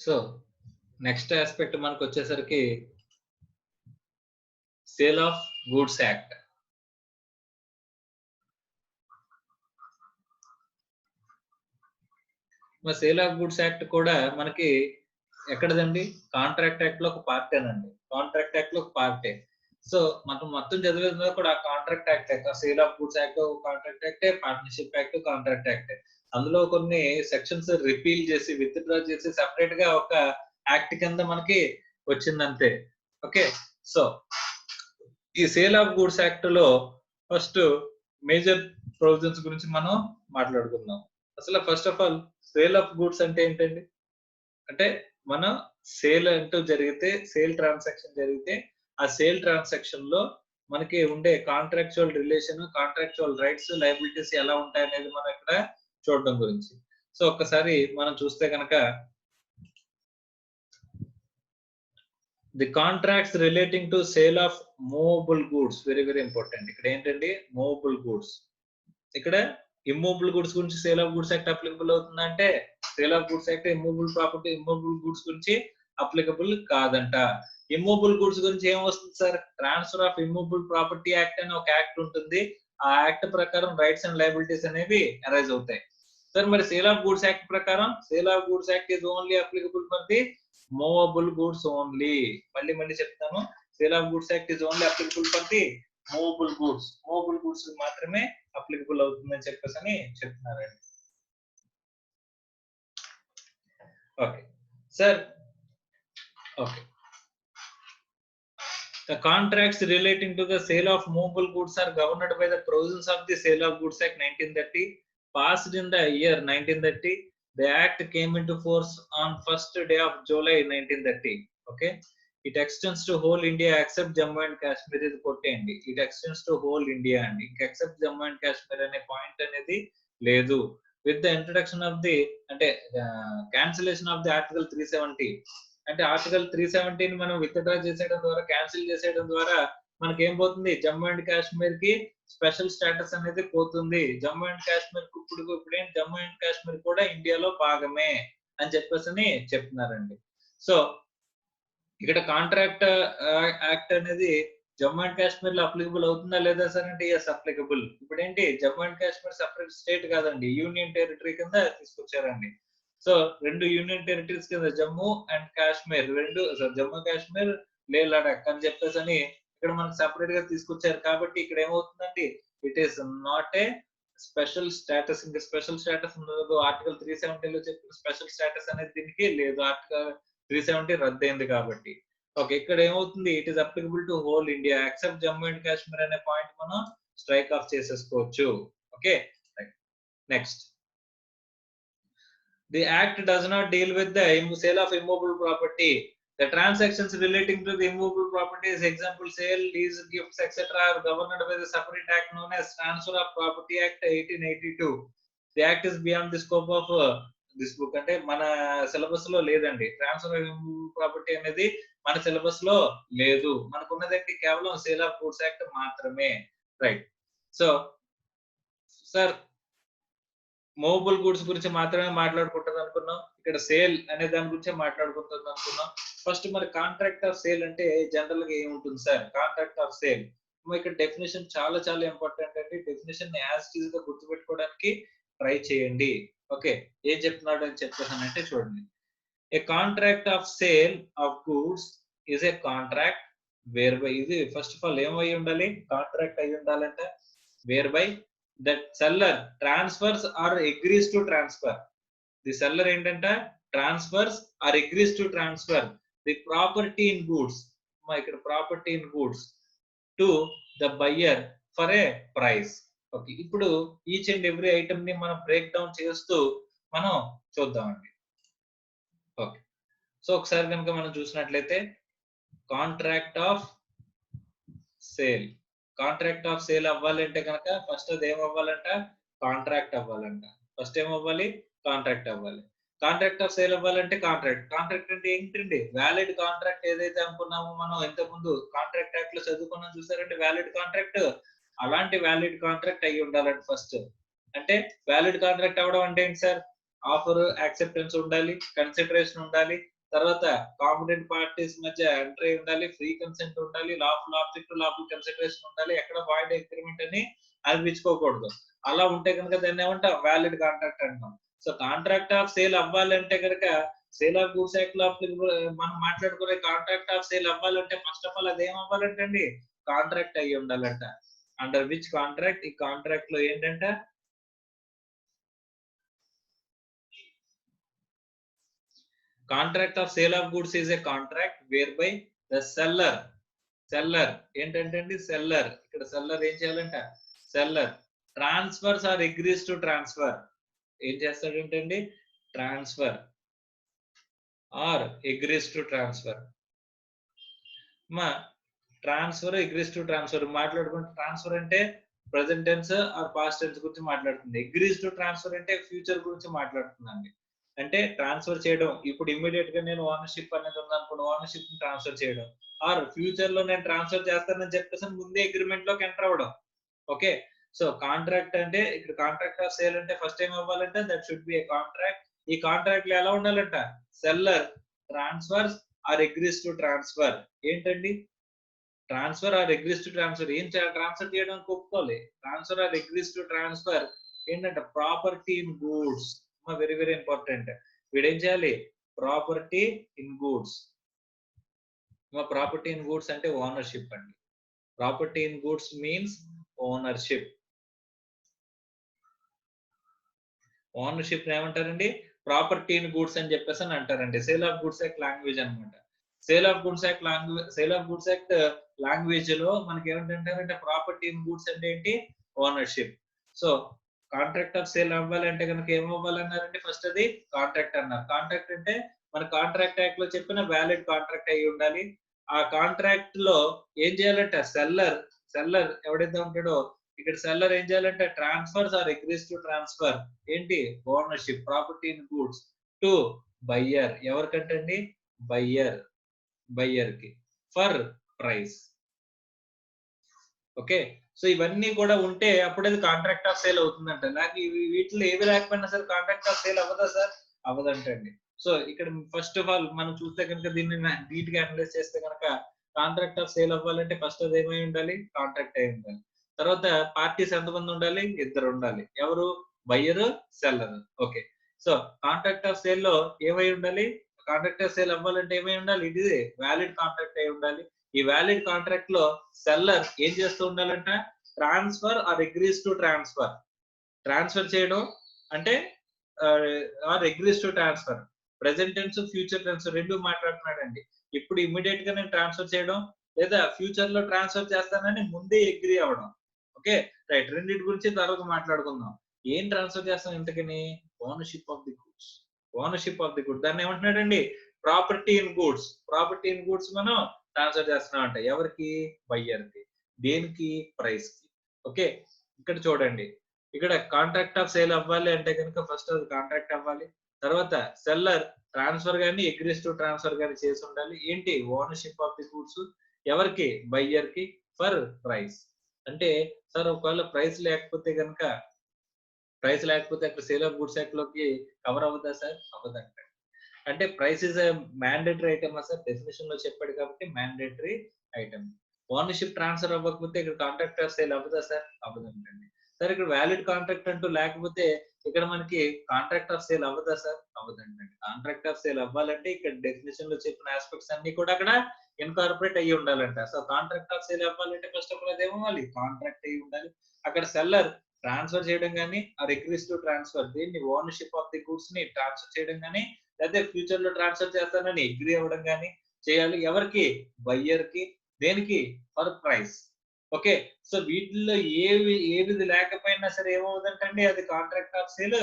So next aspect మనకు వచ్చేసరికి sale of goods act. మరి సేల్ ఆఫ్ గూడ్స్ యాక్ట్ కూడా మనకి ఎక్కడదండి? కాంట్రాక్ట్ యాక్ట్ లో ఒక పార్టేనండి. కాంట్రాక్ట్ యాక్ట్ లో ఒక పార్టే. సో మనం మొత్తం చదివేది కూడా contract act, sale of goods act contract యాక్టే, పార్ట్నర్షిప్ యాక్ట్ కాంట్రాక్ట్ యాక్టే. అందులో కొన్ని సెక్షన్స్ రిపీల్ చేసి విత్డ్రా చేసి సెపరేట్ గా ఒక యాక్ట్ కింద మనకి వచ్చిందంతే. ఓకే, సో ఈ సేల్ ఆఫ్ గూడ్స్ యాక్ట్ లో ఫస్ట్ మేజర్ ప్రొవిజన్స్ గురించి మనం మాట్లాడుకుందాం. అసలు first of all sale of goods అంటే ఏంటండి? అంటే మన సేల్ అంటూ జరిగితే, సేల్ ట్రాన్సాక్షన్ జరిగితే ఆ సేల్ ట్రాన్సాక్షన్ లో మనకి ఉండే contractual relation, contractual rights, liabilities ఎలా ఉంటాయి అనేది మనం ఇక్కడ చూడడం గురించి. సో ఒక్కసారి మనం చూస్తే కనుక the contracts relating to sale of movable goods, very important. ఇక్కడ ఏంటండి? Movable goods. ఇక్కడ ఇమ్మూవబుల్ గూడ్స్ గురించి sale of goods act applicable అవుతుందంటే, sale of goods act immovable property, immovable goods గురించి అప్లికబుల్ కాదంట. ఇమ్మూవబుల్ గూడ్స్ గురించి ఏం వస్తుంది sir? Transfer of immovable property act అని ఒక యాక్ట్ ఉంటుంది. ఆ యాక్ట్ ప్రకారం రైట్స్ అండ్ లయబిలిటీస్ అనేవి అరైజ్ అవుతాయి. సార్ మరి సేల్ ఆఫ్ గూడ్స్ యాక్ట్ ప్రకారం sale of goods act is only applicable for the movable goods only. మళ్ళీ చెప్తాను, sale of goods act is only applicable for the movable goods. Movable goods మాత్రమే applicable అవుతుందని చెప్పేసి అని చెప్తున్నారండి. Okay sir, okay. The contracts relating to the sale of movable goods are governed by the provisions of the Sale of Goods Act 1930, passed in the year 1930. The act came into force on 1st day of July 1930. Okay, it extends to whole India except Jammu and Kashmir. Is కొట్టేయండి, it extends to whole India అండి. except Jammu and Kashmir అనే point అనేది లేదు. With the introduction of the అంటే cancellation of the article 370, అంటే article 370 ని మనం withdraw చేసేయడం ద్వారా, క్యాన్సిల్ చేసేయడం ద్వారా మనకి ఏం పోతుంది? జమ్మూ అండ్ కాశ్మీర్ కి స్పెషల్ స్టేటస్ అనేది పోతుంది. జమ్మూ అండ్ కాశ్మీర్ ఇప్పుడు ఏం జమ్మూ అండ్ కాశ్మీర్ కూడా ఇండియాలో భాగమే అని చెప్పేసి చెప్తున్నారండి. సో ఇక్కడ కాంట్రాక్ట్ యాక్ట్ అనేది జమ్మూ అండ్ కాశ్మీర్ లో అప్లికబుల్ అవుతుందా లేదా సార్ అంటే ఎస్ అప్లికబుల్. ఇప్పుడు ఏంటి, Jammu and Kashmir separate state కాదండి, యూనియన్ టెరిటరీ కింద తీసుకొచ్చారండి. సో రెండు యూనియన్ టెరిటరీస్ కింద జమ్మూ అండ్ కాశ్మీర్, జమ్మూ కాశ్మీర్, లే లడాక్ అని చెప్పేసి అని ఇక్కడ మనకు సెపరేట్ గా తీసుకొచ్చారు. కాబట్టి ఇక్కడ ఏమవుతుందండి, it is not a special status. ఇంకా స్పెషల్ స్టేటస్ ఉండదు. ఆర్టికల్ 370 లో చెప్పిన స్పెషల్ స్టేటస్ అనేది దీనికి లేదు. ఆర్టికల్ 370 రద్దయింది కాబట్టి. ఓకే, ఇక్కడ ఏమవుతుంది, it is applicable to whole India except Jammu and Kashmir అనే పాయింట్ మనం స్ట్రైక్ ఆఫ్ చేసేసుకోవచ్చు. Okay, next. The act does not deal with the sale of immovable property. The transactions relating to the immovable properties, example sale, lease, gifts, etc., are governed by the separate act known as Transfer of Property Act 1882. The act is beyond the scope of this book. అంటే మన syllabus లో లేదండి. Transfer of immovable property అనేది మన syllabus లో లేదు. మనకున్నదంటే కేవలం sale of goods act మాత్రమే. Right. So sir movable goods గురించి మాత్రమే మాట్లాడుకుంటుంది అనుకున్నాం. ఇక్కడ సేల్ అనే దాని గురించే మాట్లాడుకుంటుంది అనుకున్నాం. ఫస్ట్ మరి కాంట్రాక్ట్ ఆఫ్ సేల్ అంటే జనరల్ గా ఏముంటుంది సార్? కాంట్రాక్ట్ ఆఫ్ సేల్ ఇక్కడ డెఫినేషన్ చాలా ఇంపార్టెంట్ అండి. డెఫినేషన్ యాజ్ ఇట్ ఈస్ గా గుర్తుపెట్టుకోవడానికి ట్రై చేయండి. ఓకే, ఏం చెప్తున్నాడు అని చెప్పేసానంటే చూడండి. A contract of sale of goods is a contract wear by, ఇది ఫస్ట్ ఆఫ్ ఆల్ ఏమై ఉండాలి? కాంట్రాక్ట్ అయి ఉండాలంట. Whereby that seller transfers or agrees to transfer. The seller ఏంటంట transfers or agrees to transfer the property in goods, ఇక్కడ property in goods to the buyer for a price. Okay, ఇప్పుడు each and every item ని మనం break down చేస్తూ మనం చూద్దామండి. Okay, so ఒకసారి కనుక మనం చూసినట్లయితే contract of sale, contract of sale అవ్వాలంటే కనుక ఫస్ట్ అది ఏం అవ్వాలంట? కాంట్రాక్ట్ అవ్వాలంట. ఫస్ట్ ఏం అవ్వాలి? కాంట్రాక్ట్ అవ్వాలి. కాంట్రాక్ట్ ఆఫ్ సేల్ అవ్వాలంటే కాంట్రాక్ట్ అంటే ఏంటండి? వ్యాలిడ్ కాంట్రాక్ట్ ఏదైతే అనుకున్నామో మనం ఇంతకుముందు కాంట్రాక్ట్ యాక్ట్ లో చదువుకున్నాం చూసారంటే వ్యాలిడ్ కాంట్రాక్ట్, అలాంటి వ్యాలిడ్ కాంట్రాక్ట్ అయ్యి ఉండాలండి ఫస్ట్. అంటే వ్యాలిడ్ కాంట్రాక్ట్ అవ్వడం అంటే ఏంటి సార్? ఆఫర్ యాక్సెప్టెన్స్ ఉండాలి, కన్సిడరేషన్ ఉండాలి, తర్వాత కాంపిటెంట్ పార్టీస్ మధ్య ఎంట్రీ ఉండాలి, ఫ్రీ కన్సెంట్ ఉండాలి, లాఫుల్ ఆబ్జెక్ట్ లాఫుల్ కన్సిడరేషన్ ఉండాలి, ఎక్కడ వాయిడ్ అగ్రిమెంట్ అని అనిపించుకోకూడదు. అలా ఉంటే కనుక దాన్ని ఏమంటాం వ్యాలిడ్ కాంట్రాక్ట్ అంటాం. సో కాంట్రాక్ట్ ఆఫ్ సేల్ అవ్వాలంటే కనుక సేల్ ఆఫ్ గూడ్స్ యాక్ట్ లో మనం మాట్లాడుకునే కాంట్రాక్ట్ ఆఫ్ సేల్ అవ్వాలంటే ఫస్ట్ ఆఫ్ ఆల్ అదేం అవ్వాలంటే అండి కాంట్రాక్ట్ అయ్యి ఉండాలంట. అండర్ విచ్ కాంట్రాక్ట్, ఈ కాంట్రాక్ట్ లో ఏంటంటే contract of sale of goods is a contract wear by the seller ఏంటంటే అండి సెల్లర్, ఇక్కడ సెల్లర్ ఏం చేయాలంట seller transfers or agrees to transfer, ఏం చేస్తాడంటే అండి transfer or agrees to transfer. మా ట్రాన్స్ఫర్ అగ్రీస్ టు ట్రాన్స్ఫర్ మాట్లాడుకుంటే ట్రాన్స్ఫర్ అంటే present tense or past tense గురించి మాట్లాడుతుంది, అగ్రీస్ టు ట్రాన్స్ఫర్ అంటే ఫ్యూచర్ గురించి మాట్లాడుతుందండి. అంటే ట్రాన్స్ఫర్ చేయడం, ఇప్పుడు ఇమ్మీడియట్ గా నేను ఓనర్షిప్ అనేది ఉందనుకోండి ఓనర్షిప్ ని ట్రాన్స్ఫర్ చేయడం, ఆర్ ఫ్యూచర్ లో నేను ట్రాన్స్ఫర్ చేస్తానని చెప్పేసి ముందే అగ్రిమెంట్ లోకి ఎంటర్ అవ్వడం. ఓకే, సో కాంట్రాక్ట్ అంటే ఇక్కడ కాంట్రాక్ట్ ఆఫ్ సేల్ అంటే ఫస్ట్ టైం అవ్వాలంటే that should be a contract. ఈ కాంట్రాక్ట్ లో ఎలా ఉండాలంట seller transfers or agrees to transfer, ఏంటండి transfer or agrees to transfer, ఏం ట్రాన్స్ఫర్ చేయడానికి ఒప్పుకోవాలి, transfer or agrees to transfer ఏంటంటే property in goods, very very important. వీడేం చేయాలి property in goods, property in goods అంటే ఓనర్షిప్ అండి. Property in goods means ownership. Ownership ఏమంటారండి ప్రాపర్టీ ఇన్ గూడ్స్ అని చెప్పేసి అని అంటారండి. Sale of goods act language అనమాట. Sale of goods act language లో మనకి ఏమంటారంటే ప్రాపర్టీ ఇన్ గూడ్స్ అంటే ఏంటి ownership. So contract of sale అవ్వాలంటే కనుక ఏం అవ్వాలన్నారంటే ఫస్ట్ అది కాంట్రాక్ట్ అన్నారు. కాంట్రాక్ట్ అంటే మన కాంట్రాక్ట్ యాక్ట్ లో చెప్పిన వ్యాలిడ్ కాంట్రాక్ట్ అయి ఉండాలి. ఆ కాంట్రాక్ట్ లో ఏం చేయాలంటే సెల్లర్ ఎవడైతే ఉంటాడో ఇక్కడ సెల్లర్ ఏం చేయాలంటే transfers or agrees to transfer ఏంటి ownership property in goods to buyer, ఎవరికంటే అండి బయ్యర్ కి ఫర్ ప్రైస్. ఓకే, సో ఇవన్నీ కూడా ఉంటే అప్పుడు అది కాంట్రాక్ట్ ఆఫ్ సేల్ అవుతుందంట. నాకు వీటిలో ఏవి లేకపోయినా సరే కాంట్రాక్ట్ ఆఫ్ సేల్ అవ్వదా సార్, అవ్వదంటండి. సో ఇక్కడ ఫస్ట్ ఆఫ్ ఆల్ మనం చూస్తే కనుక దీన్ని నీట్ గా అనలైజ్ చేస్తే కనుక కాంట్రాక్ట్ ఆఫ్ సేల్ అవ్వాలంటే ఫస్ట్ అది ఏమై ఉండాలి కాంట్రాక్ట్ అయి ఉండాలి. తర్వాత పార్టీస్ ఎంతమంది ఉండాలి, ఇద్దరు ఉండాలి, ఎవరు buyer seller. Okay, so contract of sale లో ఏమై ఉండాలి, కాంట్రాక్ట్ ఆఫ్ సేల్ అవ్వాలంటే ఏమై ఉండాలి, ఇది వ్యాలిడ్ కాంట్రాక్ట్ అయి ఉండాలి. ఈ వ్యాలిడ్ కాంట్రాక్ట్ లో సెల్లర్ ఏం చేస్తూ ఉండాలంట transfer or agrees to transfer చేయడం అంటే or agrees to transfer, present tense future tense రెండు మాట్లాడుతున్నాడండి. ఇప్పుడు ఇమ్మీడియట్ గా నేను ట్రాన్స్ఫర్ చేయడం లేదా ఫ్యూచర్ లో ట్రాన్స్ఫర్ చేస్తానని ముందే అగ్రీ అవ్వడం. ఓకే రైట్, రెండింటి గురించి తర్వాత మాట్లాడుకుందాం. ఏం ట్రాన్స్ఫర్ చేస్తాం ఇంతకని ఓనర్షిప్ ఆఫ్ ది గుడ్స్, దాన్ని ఏమంటున్నాడండి ప్రాపర్టీ ఇన్ గూడ్స్ మనం ట్రాన్స్ఫర్ చేస్తున్నాం అంట ఎవరికి బయ్యర్ కి, దేనికి ప్రైస్ కి. ఓకే, ఇక్కడ చూడండి ఇక్కడ కాంట్రాక్ట్ ఆఫ్ సేల్ అవ్వాలి అంటే కనుక ఫస్ట్ అది కాంట్రాక్ట్ అవ్వాలి, తర్వాత సెల్లర్ ట్రాన్స్ఫర్ గానీ అగ్రీస్ టు ట్రాన్స్ఫర్ గానీ చేసి ఉండాలి. ఏంటి ఓనర్షిప్ ఆఫ్ ది గూడ్స్ ఎవరికి బయ్యర్ కి ఫర్ ప్రైస్. అంటే సార్ ఒకవేళ ప్రైస్ లేకపోతే అక్కడ సేల్ ఆఫ్ గూడ్స్ యాక్ట్ లోకి కవర్ అవుతుందా సార్, అవ్వదంట. అంటే price is mandatory item sir, definition లో చెప్పాడు కాబట్టి మ్యాండేటరీ ఐటమ్. ఓనర్షిప్ ట్రాన్స్ఫర్ అవ్వకపోతే ఇక్కడ కాంట్రాక్ట్ ఆఫ్ సేల్ అవ్వదా సార్, అవ్వదంటండి. సార్ ఇక్కడ వ్యాలిడ్ కాంట్రాక్ట్ అంటూ లేకపోతే ఇక్కడ మనకి కాంట్రాక్ట్ ఆఫ్ సేల్ అవ్వదా సార్, అవ్వదండి. కాంట్రాక్ట్ ఆఫ్ సేల్ అవ్వాలంటే ఇక్కడ డెఫినేషన్ లో చెప్పిన ఆస్పెక్ట్స్ అన్ని కూడా అక్కడ ఇన్కార్పొరేట్ అయ్యి ఉండాలంట. సో కాంట్రాక్ట్ ఆఫ్ సేల్ అవ్వాలంటే ఫస్ట్ ఆఫ్ ఆల్ అదేమవ్వాలి కాంట్రాక్ట్ అయ్యి ఉండాలి. అక్కడ సెల్లర్ ట్రాన్స్ఫర్ చేయడం కానీ ఆర్ అగ్రీస్ టు ట్రాన్స్ఫర్, దీన్ని ఓనర్షిప్ ఆఫ్ ది గూడ్స్ ని ట్రాన్స్ఫర్ చేయడం కానీ లేదా ఫ్యూచర్ లో ట్రాన్స్ఫర్ చేస్తానని అగ్రీ అవ్వడం కానీ చేయాలి. ఎవరికి బయ్యర్ కి, దేనికి ఫర్ ప్రైస్. ఓకే, సో వీటిల్లో ఏది లేకపోయినా సరే ఏమవుతుందంటే అది కాంట్రాక్ట్ ఆఫ్ సేల్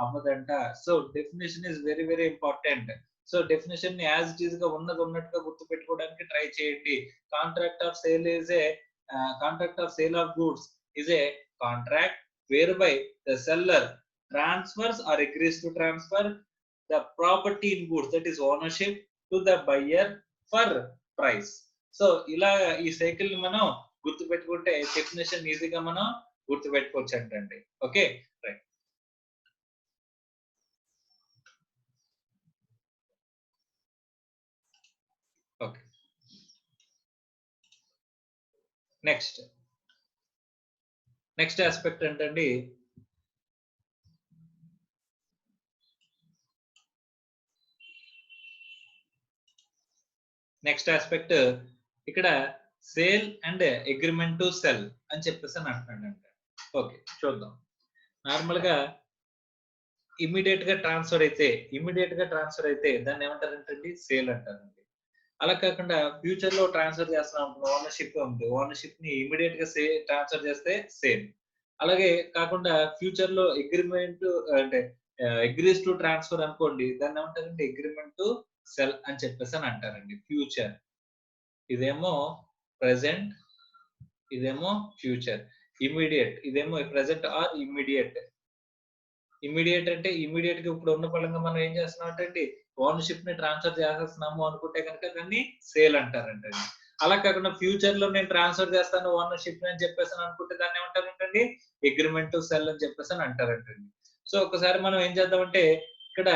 అవ్వదంట. So definition is very very important. So definition ని యాజ్ ఇట్ ఈస్ గా ఉన్నట్టుగా గుర్తు పెట్టుకోవడానికి ట్రై చేయండి. Contract of sale of goods is a contract wear by the seller transfers or agrees to transfer the property in goods, that is ownership, to the buyer for price. So ఇలా ఈ cycle ని మనం గుర్తు పెట్టుకుంటే definition ఈజీగా మనం గుర్తు పెట్టుకోవచ్చు అంటండి. Okay right. నెక్స్ట్ ఆస్పెక్ట్ ఏంటండి, నెక్స్ట్ ఆస్పెక్ట్ ఇక్కడ sale and agreement to cell అని చెప్పేసి అని అంటున్నాడంట. ఓకే, చూద్దాం. నార్మల్ గా ఇమ్మీడియట్ గా ట్రాన్స్ఫర్ అయితే దాన్ని ఏమంటారంటండి, సేల్ అంటారండి. అలా కాకుండా ఫ్యూచర్ లో ట్రాన్స్ఫర్ చేస్తున్నాం, ఓనర్షిప్ ఉంది, ఓనర్షిప్ ని ఇమ్మీడియట్ గా ట్రాన్స్ఫర్ చేస్తే సేల్. అలాగే కాకుండా ఫ్యూచర్ లో అగ్రిమెంట్ అంటే అగ్రీస్ టు ట్రాన్స్ఫర్ అనుకోండి, దాన్ని ఏమంటారంటే అగ్రిమెంట్ టు సెల్ అని చెప్పేసి అని అంటారండి. ఫ్యూచర్ ఇదేమో ప్రెసెంట్, ఇదేమో ఫ్యూచర్. ఇమ్మీడియట్ ఇదేమో ప్రెసెంట్ ఆర్ ఇమ్మీడియట్. ఇమ్మీడియట్ అంటే ఇమ్మీడియట్ గా ఇప్పుడు ఉన్న పరంగా మనం ఏం చేస్తున్నాం అంటే ఓనర్షిప్ ని ట్రాన్స్ఫర్ చేసేస్తున్నాము అనుకుంటే కనుక దాన్ని సేల్ అంటారంటండి. అలా కాకుండా ఫ్యూచర్ లో నేను ట్రాన్స్ఫర్ చేస్తాను ఓనర్షిప్ అని చెప్పేసి అనుకుంటే దాన్ని ఏమంటారంటండి, అగ్రిమెంట్ టు సెల్ అని చెప్పేసి అని అంటారంటండి. సో ఒకసారి మనం ఏం చేద్దామంటే ఇక్కడ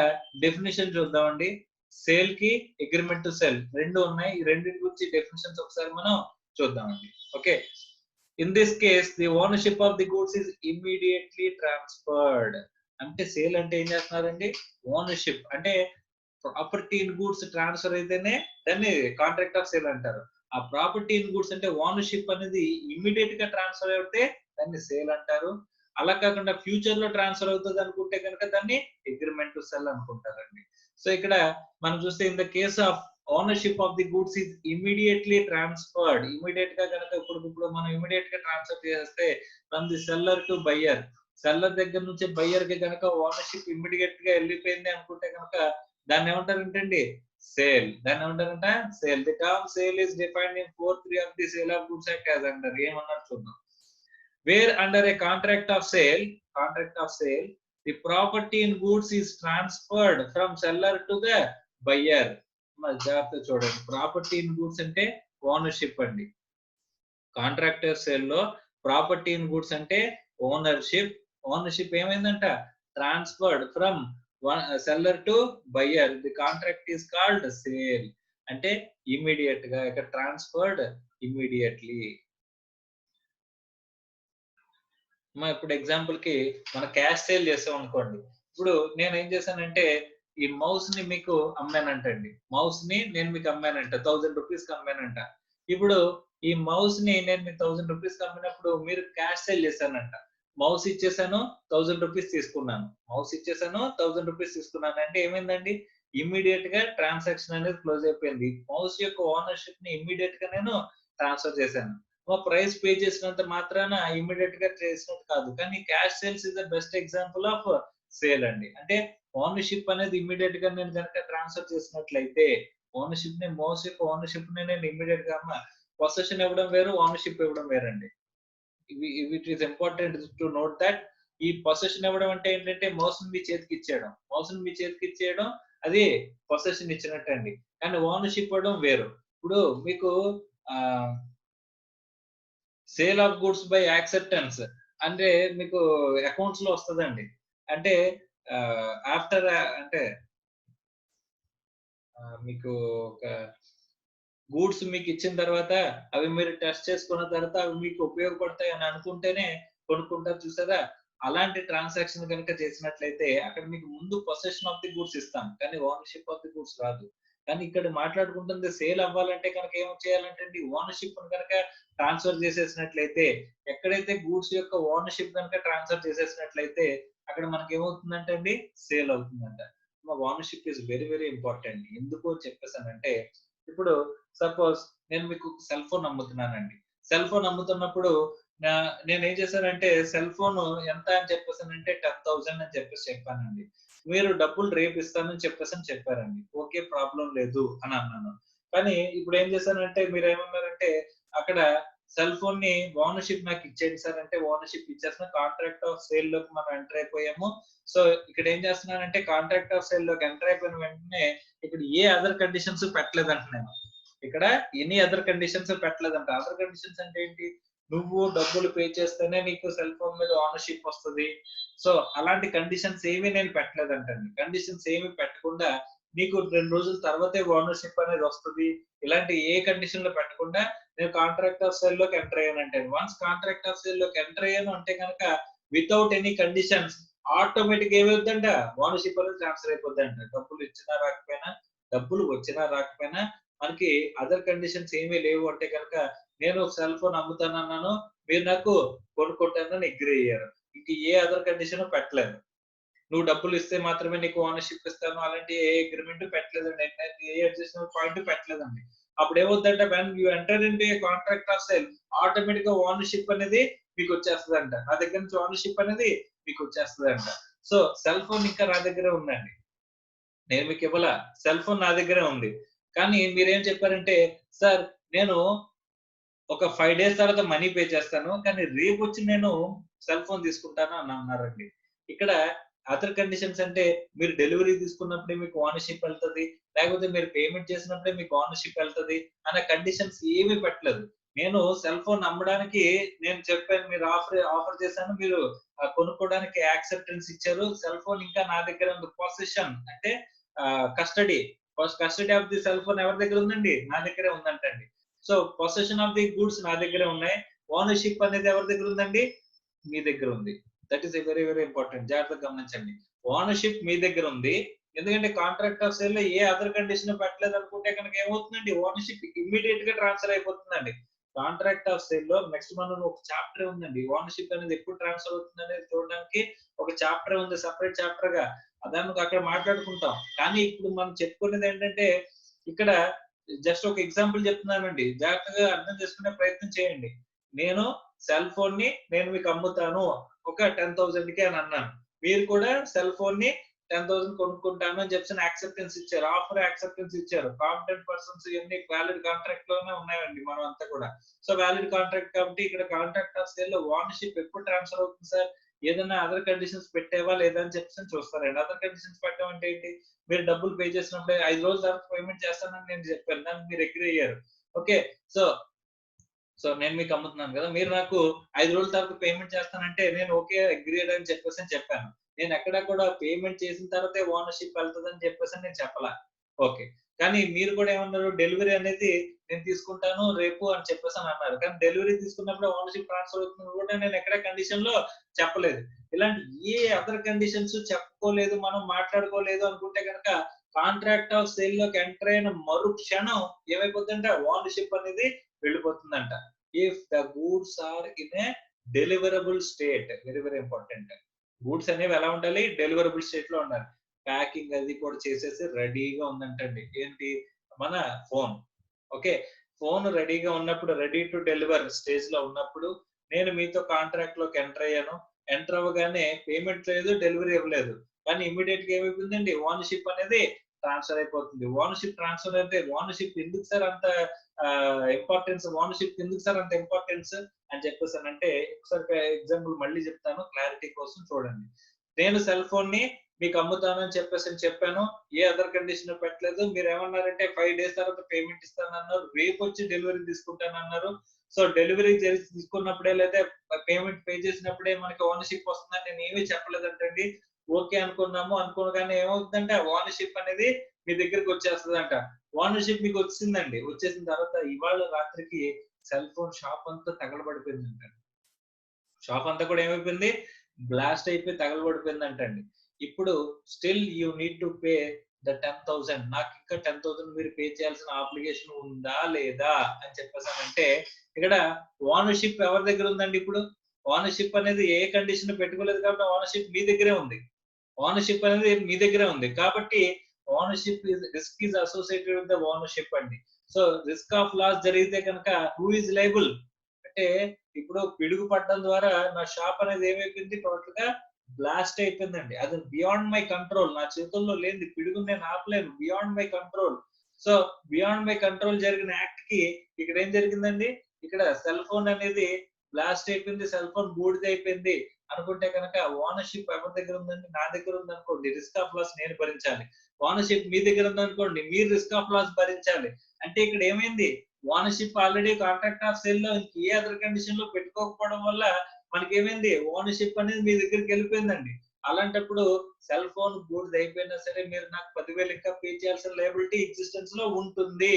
డెఫినేషన్ చూద్దామండి. సేల్ కి అగ్రిమెంట్ టు సెల్ రెండు ఉన్నాయి. ఈ రెండింటి గురించి డెఫినేషన్స్ ఒకసారి మనం చూద్దామండి. Okay, in this case the ownership of the goods is immediately transferred. అంటే సేల్ అంటే ఏం చేస్తున్నారండి, ఓనర్షిప్ అంటే ప్రాపర్టీ ఇన్ గూడ్స్ ట్రాన్స్ఫర్ అయితేనే దాన్ని కాంట్రాక్ట్ ఆఫ్ సేల్ అంటారు. ఆ ప్రాపర్టీ ఇన్ గూడ్స్ అంటే ఓనర్షిప్ అనేది ఇమ్మీడియట్ గా ట్రాన్స్ఫర్ అయితే దాన్ని సేల్ అంటారు. అలా కాకుండా ఫ్యూచర్ లో ట్రాన్స్ఫర్ అవుతుంది అనుకుంటే కనుక దాన్ని అగ్రిమెంట్ టు సెల్ అనుకుంటారండి. సో ఇక్కడ మనం చూస్తే in the case of ownership of the goods is immediately transferred. Immediate గా కనుక ఇప్పుడు మనం ఇమ్మీడియట్ గా ట్రాన్స్ఫర్ చేస్తే from the seller to buyer, seller దగ్గర నుంచి బయ్యర్ కి కనుక ఓనర్షిప్ ఇమ్మీడియట్ గా వెళ్ళిపోయింది అనుకుంటే కనుక దాన్ని ఏమంటారంటండి, సేల్. దాన్ని ఏమంటారంట, sale. The term sale is defined in 4(3) of the sale of goods act as under. ఏమన్నారు చూద్దాం. Where under a contract of sale, the property in goods is transferred from seller to the buyer. మరి జాగ్రత్త చూడండి, property in goods అంటే ownership అండి. Contractor sale లో property in goods అంటే ownership. Ownership ఏమైందంట, transferred from seller to buyer. The contract is called sale. అంటే immediate గా, ఇక్కడ ట్రాన్స్ఫర్డ్ ఇమ్మీడియట్లీ. ఇప్పుడు ఎగ్జాంపుల్ కి మన క్యాష్ సేల్ చేసాం అనుకోండి. ఇప్పుడు నేను ఏం చేశానంటే ఈ మౌస్ ని మీకు అమ్మానంటండి. మౌస్ ని నేను మీకు అమ్మానంట, 1000 రూపీస్ కి అమ్మానంట. ఇప్పుడు ఈ మౌస్ ని నేను మీకు 1000 రూపీస్ కి అమ్మినప్పుడు మీరు క్యాష్ సేల్ చేశానంట. మౌస్ ఇచ్చేసాను, 1000 రూపీస్ తీసుకున్నాను. మౌస్ ఇచ్చేసాను, 1000 రూపీస్ తీసుకున్నాను. అంటే ఏమైందండి, ఇమ్మీడియట్ గా ట్రాన్సాక్షన్ అనేది క్లోజ్ అయిపోయింది. మౌస్ యొక్క ఓనర్షిప్ ని ఇమ్మీడియట్ గా నేను ట్రాన్స్ఫర్ చేశాను. ప్రైస్ పే చేసినంత మాత్రాన ఇమ్మీడియట్ గా చేసినట్టు కాదు. కానీ cash sales is the best example of sale అండి. అంటే ఓనర్షిప్ అనేది ఇమ్మీడియట్ గా నేను కనుక ట్రాన్స్ఫర్ చేసినట్లయితే, ఓనర్షిప్ ని ఓనర్షిప్ ని నేను ఇమ్మీడియట్ గా పొసెషన్ ఇవ్వడం వేరు, ఓనర్షిప్ ఇవ్వడం వేరండి. It is important to note that. ఈ పొసెషన్ ఇవ్వడం అంటే ఏంటంటే మౌస్ ని మీ చేతికి ఇచ్చేయడం, అది పొసెషన్ ఇచ్చినట్టు అండి. కానీ ఓనర్షిప్ ఇవ్వడం వేరు. ఇప్పుడు మీకు sale of goods by acceptance అంటే మీకు అకౌంట్స్ లో వస్తదండి. అంటే ఆఫ్టర్ అంటే మీకు ఒక గూడ్స్ మీకు ఇచ్చిన తర్వాత అవి మీరు టెస్ట్ చేసుకున్న తర్వాత అవి మీకు ఉపయోగపడతాయి అని అనుకుంటేనే కొనుక్కుంటారు చూసారా. అలాంటి ట్రాన్సాక్షన్ కనుక చేసినట్లయితే అక్కడ మీకు ముందు పొసెషన్ ఆఫ్ ది గూడ్స్ ఇస్తాం, కానీ ఓనర్షిప్ ఆఫ్ ది గూడ్స్ రాదు. కానీ ఇక్కడ మాట్లాడుకుంటుంది సేల్ అవ్వాలంటే కనుక ఏం చేయాలంటే ఓనర్షిప్ కనుక ట్రాన్స్ఫర్ చేసేసినట్లయితే, ఎక్కడైతే గూడ్స్ యొక్క ఓనర్షిప్ కనుక ట్రాన్స్ఫర్ చేసేసినట్లయితే అక్కడ మనకి ఏమవుతుందంటే అండి, సేల్ అవుతుందంట. Ownership is very very important. ఎందుకు చెప్పేసానంటే, ఇప్పుడు సపోజ్ నేను మీకు సెల్ ఫోన్ అమ్ముతున్నానండి. సెల్ ఫోన్ అమ్ముతున్నప్పుడు నేను ఏం చేశానంటే సెల్ ఫోన్ ఎంత అని చెప్పేసానంటే 10,000 అని చెప్పేసి చెప్పానండి. మీరు డబ్బులు రేపు ఇస్తానని చెప్పారండి. ఓకే, ప్రాబ్లం లేదు అని అన్నాను. కానీ ఇప్పుడు ఏం చేశానంటే మీరు ఏమన్నారంటే అక్కడ సెల్ ఫోన్ ని ఓనర్షిప్ నాకు ఇచ్చేయండి సార్ అంటే ఓనర్షిప్ ఇచ్చేసిన కాంట్రాక్ట్ ఆఫ్ సేల్ లోకి మనం ఎంటర్ అయిపోయాము. సో ఇక్కడ ఏం చేస్తున్నానంటే కాంట్రాక్ట్ ఆఫ్ సేల్ లోకి ఎంటర్ అయిపోయిన వెంటనే ఇక్కడ ఏ అదర్ కండిషన్స్ పెట్టలేదంట. నేను ఇక్కడ ఎనీ అదర్ కండిషన్స్ పెట్టలేదంట. అదర్ కండిషన్స్ అంటే ఏంటి, నువ్వు డబ్బులు పే చేస్తేనే నీకు సెల్ ఫోన్ మీద ఓనర్షిప్ వస్తుంది. సో అలాంటి కండిషన్స్ ఏమీ నేను పెట్టలేదంటండి. కండిషన్స్ ఏమి పెట్టకుండా నీకు 2 రోజుల తర్వాతే ఓనర్‌షిప్ అనేది వస్తది. ఇలాంటి ఏ కండిషన్ లో పెట్టకుండా నేను కాంట్రాక్ట్ ఆఫ్ సేల్ లోకి ఎంటర్ అయ్యానంటే, వన్స్ కాంట్రాక్ట్ ఆఫ్ సేల్ లోకి ఎంటర్ అయ్యాను అంటే గనక వితౌట్ ఎనీ కండిషన్స్ ఆటోమేటిక్ ఏమవుద్దంట ఓనర్‌షిప్ అనేది ట్రాన్స్‌ఫర్ అయిపోద్దంట. డబ్బులు ఇచ్చినా రాకపోయినా, డబ్బులు వచ్చినా రాకపోయినా మనకి అదర్ కండిషన్స్ ఏమీ లేవు అంటే గనక నేను సెల్ ఫోన్ అమ్ముతానన్నాను. మీరు నాకు కొనుక్కుంటానని అగ్రీ అయ్యారు. ఇంక ఏ అదర్ కండిషన్ పెట్టలేదు. నువ్వు డబ్బులు ఇస్తే మాత్రమే నీకు ఓనర్‌షిప్ ఇస్తాను. అలాంటి ఏ అగ్రీమెంట్ పెట్టలేదండి. ఏ అడ్జస్ట్‌మెంట్ పాయింట్ పెట్టలేదండి. అప్పుడు ఏమవుద్దంటే when you enter into a contract of sale ఆటోమేటిక్‌గా ఓనర్‌షిప్ అనేది మీకొచ్చేస్తదంట. నా దగ్గర నుంచి ఓనర్‌షిప్ అనేది మీకొచ్చేస్తదంట. సో, సెల్ ఫోన్ ఇంకా నా దగ్గరే ఉందండి. నేను మీకు ఇవ్వలా. సెల్ ఫోన్ నా దగ్గరే ఉంది. కానీ మీరేం చెప్పారంటే, "సార్ నేను ఒక 5 డేస్ తర్వాత మనీ పే చేస్తాను. కానీ రేపొచ్చి నేను సెల్ ఫోన్ తీసుకుంటాను" అని అన్నారండి. ఇక్కడ అదర్ కండిషన్స్ అంటే మీరు డెలివరీ తీసుకున్నప్పుడే మీకు ఓనర్‌షిప్ ఎళ్తది. లేకపోతే మీరు పేమెంట్ చేసినప్పుడే మీకు ఓనర్‌షిప్ ఎళ్తది అనే కండిషన్స్ ఏమి పెట్టలేదు. నేను సెల్ ఫోన్ అమ్మడానికి నేను చెప్పాను. మీరు ఆఫర్ చేశాను. మీరు కొనుక్కోవడానికి యాక్సెప్టెన్స్ ఇచ్చారు. సెల్ ఫోన్ ఇంకా నా దగ్గర ఉంది. పొసెషన్ అంటే custody. Custody of the cell phone ఎవరి దగ్గర ఉందండి? నా దగ్గరే ఉందంటండి. So, possession of the goods నా దగ్గరే ఉన్నాయి. ఓనర్‌షిప్ అనేది ఎవరి దగ్గర ఉందండి? మీ దగ్గర ఉంది. That is a very, very important. జాగ్రత్తగా గమనించండి. ఓనర్‌షిప్ మీ దగ్గర ఉంది. ఎందుకంటే కాంట్రాక్ట్ ఆఫ్ సేల్‌లో ఏ అదర్ కండిషన్ పెట్టలేదనుకుంటే గనుక ఏమవుతుందండి? ఓనర్‌షిప్ ఇమ్మీడియేట్‌గా ట్రాన్స్‌ఫర్ అయిపోతుందండి. కాంట్రాక్ట్ ఆఫ్ సేల్‌లో నెక్స్ట్ మనం ఒక చాప్టరే ఉందండి. ఓనర్‌షిప్ అనేది ఎప్పుడు ట్రాన్స్‌ఫర్ అవుతుందనేది చూడడానికి ఒక చాప్టరే ఉంది. సెపరేట్ చాప్టర్‌గా. దాన్ని అక్కడ మాట్లాడుకుంటాం. కానీ ఇప్పుడు మనం చెప్పుకునేదేంటంటే ఇక్కడ జస్ట్ ఒక ఎగ్జాంపుల్ చెప్తున్నానండి. జాగ్రత్తగా అర్థం చేసుకునే ప్రయత్నం చేయండి. నేను సెల్ ఫోన్‌ని నేను మీకు అమ్ముతాను. ఒక 10,000కి అని అన్నాను. మీరు కూడా సెల్ ఫోన్‌ని 10,000 కొనుక్కుంటాను అని చెప్పేసి యాక్సెప్టెన్స్ ఇచ్చారు. ఆఫర్ యాక్సెప్టెన్స్ ఇచ్చారు. కాంపిటెంట్ పర్సన్స్ ఇయన్నీ వాలిడ్ కాంట్రాక్ట్ లోనే ఉన్నాయండి మనం అంతా కూడా. సో, వాలిడ్ కాంట్రాక్ట్ కాబట్టి ఇక్కడ కాంట్రాక్ట్ ఆఫ్ సేల్‌లో ఓనర్‌షిప్ ఎప్పుడు ట్రాన్స్‌ఫర్ అవుతుంది సార్? ఏదైనా అదర్ కండిషన్స్ పెట్టావా లేదా అని చెప్పేసి చూస్తారండి. అదర్ కండిషన్స్ పెట్టడం అంటే ఏంటి? మీరు డబ్బులు పే చేసినప్పుడే 5 రోజుల తర్వాత పేమెంట్ చేస్తానని నేను చెప్పాను. దానికి మీరు అగ్రీ అయ్యారు. ఓకే. సో, నేను మీకు అమ్ముతున్నాను గదా! మీరు నాకు 5 రోజుల తర్వాత పేమెంట్ చేస్తానంటే నేను ఓకే. అగ్రీడ్ అని చెప్పేసని చెప్పాను. నేనెక్కడ కూడా పేమెంట్ చేసిన తర్వాతే ఓనర్‌షిప్ ఎళ్తదని చెప్పేసని నేను చెప్పలా. ఓకే. కానీ మీరు కూడా ఏమన్నారు డెలివరీ అనేది నేను తీసుకుంటాను రేపు అని చెప్పేసని అన్నారు. కానీ డెలివరీ తీసుకున్నప్పుడే ఓనర్‌షిప్ ట్రాన్స్‌ఫర్ అవుతుందని కూడా నేను ఎక్కడ కండిషన్‌లో చెప్పలేదు. ఇలాంటి ఏ అదర్ కండిషన్స్ చెప్పుకోలేదు, మనం మాట్లాడుకోలేదు అనుకుంటే గనక కాంట్రాక్ట్ ఆఫ్ సేల్‌లోకి ఎంటర్ అయిన మరుక్షణం ఏమైపోద్దంటే ఓనర్‌షిప్ అనేది వెళ్ళిపోతుందంట. If the goods are in a deliverable state very, very important. Goods అనేవి ఎలా ఉండాలి? డెలివరబుల్ స్టేట్ లో ఉండాలి. ప్యాకింగ్ అది కూడా చేసేసి రెడీగా ఉందంటండి. ఏంటి? మన ఫోన్. ఓకే. ఫోన్ రెడీగా ఉన్నప్పుడు రెడీ టు డెలివర్ స్టేజ్ లో ఉన్నప్పుడు నేను మీతో కాంట్రాక్ట్ లోకి ఎంటర్ అయ్యాను. ఎంటర్ అవ్వగానే పేమెంట్ లేదు, డెలివరీ ఇవ్వలేదు. కానీ ఇమ్మీడియేట్ గా ఏమైపోయిందండి? ఓనర్‌షిప్ అనేది ట్రాన్స్‌ఫర్ అయిపోతుంది. ఓనర్‌షిప్ ట్రాన్స్‌ఫర్ అయితే ఓనర్‌షిప్ ఎందుకు సార్ అంత ఇంపార్టెన్స్ ఓనర్‌షిప్ ఎందుకు సార్ అంత ఇంపార్టెన్స్ అని చెప్పేసానంటే, ఒకసారి ఎగ్జాంపుల్ మళ్ళీ చెప్తాను క్లారిటీ కోసం చూడండి. నేను సెల్ ఫోన్‌ని మీకు అమ్ముతాను అని చెప్పేసని చెప్పాను. ఏ అదర్ కండిషన్ పెట్టలేదు. మీరేమన్నారంటే 5 డేస్ తర్వాత పేమెంట్ ఇస్తానన్నారు. రేపొచ్చి డెలివరీ తీసుకుంటానన్నారు. సో, డెలివరీ చేసి తీసుకున్నప్పుడే లేదా పేమెంట్ పే చేసినప్పుడే మనకి ఓనర్‌షిప్ వస్తుందని నేనేమి చెప్పలేదంటండి. ఓకే అనుకున్నాము. అనుకోగానే ఏమవుతుందంటే, ఆ ఓనర్‌షిప్ అనేది మీ దగ్గరికొచ్చేస్తదంట. ఓనర్‌షిప్ మీకొచ్చేసిందండి. వచ్చేసిన తర్వాత ఇవాళ రాత్రికి సెల్ ఫోన్ షాప్ అంతా తగలబడిపోయిందంట. షాప్ అంతా కూడా ఏమైపోయింది? బ్లాస్ట్ అయిపోయి తగలబడిపోయిందంటండి. ఇప్పుడు still you need to pay the 10,000 నాకింకా 10,000 మీరు పే చేయాల్సిన అబ్లిగేషన్ ఉందా? లేదా? అని చెప్పేసనంటే ఇక్కడ ఓనర్‌షిప్ ఎవరి దగ్గర ఉందండి ఇప్పుడు? ఓనర్‌షిప్ అనేది ఏ కండిషన్ పెట్టుకోలేదు కాబట్టి ఓనర్‌షిప్ మీ దగ్గరే ఉంది. ఓనర్‌షిప్ అనేది మీ దగ్గరే ఉంది. కాబట్టి ownership risk is associated with the ownership అండి. సో, రిస్క్ ఆఫ్ లాస్ జరిగితే గనక హూ ఈస్ లయబుల్? అంటే ఇప్పుడు పిడుగు పడడం ద్వారా నా షాప్ అనేది ఏమైపోయింది టోటల్‌గా బ్లాస్ట్ అయిపోయిందండి. అది బియాండ్ మై కంట్రోల్. నా చేతుల్లో లేనిది పిడుగుని నేను ఆపలేను. Beyond my control. So, beyond my control జరిగిన యాక్ట్‌కి ఇక్కడ ఏం జరిగిందండి? ఇక్కడ సెల్ ఫోన్ అనేది బ్లాస్ట్ అయిపోయింది. సెల్ ఫోన్ బూడిదయిపోయింది. అనుకుంటే గనక ఓనర్‌షిప్ ఎవరి దగ్గర ఉందండి? నా దగ్గర ఉందనుకోండి. రిస్క్ ఆఫ్ లాస్ నేను భరించాలి. ఓనర్‌షిప్ మీ దగ్గర ఉందనుకోండి. మీరు రిస్క్ ఆఫ్ లాస్ భరించాలి. అంటే ఇక్కడ ఏమైంది? ఓనర్‌షిప్ ఆల్రెడీ కాంట్రాక్ట్ ఆఫ్ సేల్‌లో ఇంకే అదర్ కండిషన్‌లో పెట్టుకోకపోవడం వల్ల మనకేమైంది? ఓనర్‌షిప్ అనేది మీ దగ్గరికెళ్ళిపోయిందండి. అలాంటప్పుడు సెల్ ఫోన్ గూడ్స్ అయిపోయినా సరే మీరు నాకు 10,000 ఇంకా పే చేయాల్సిన లయబిలిటీ ఎగ్జిస్టెన్స్ లో ఉంటుంది.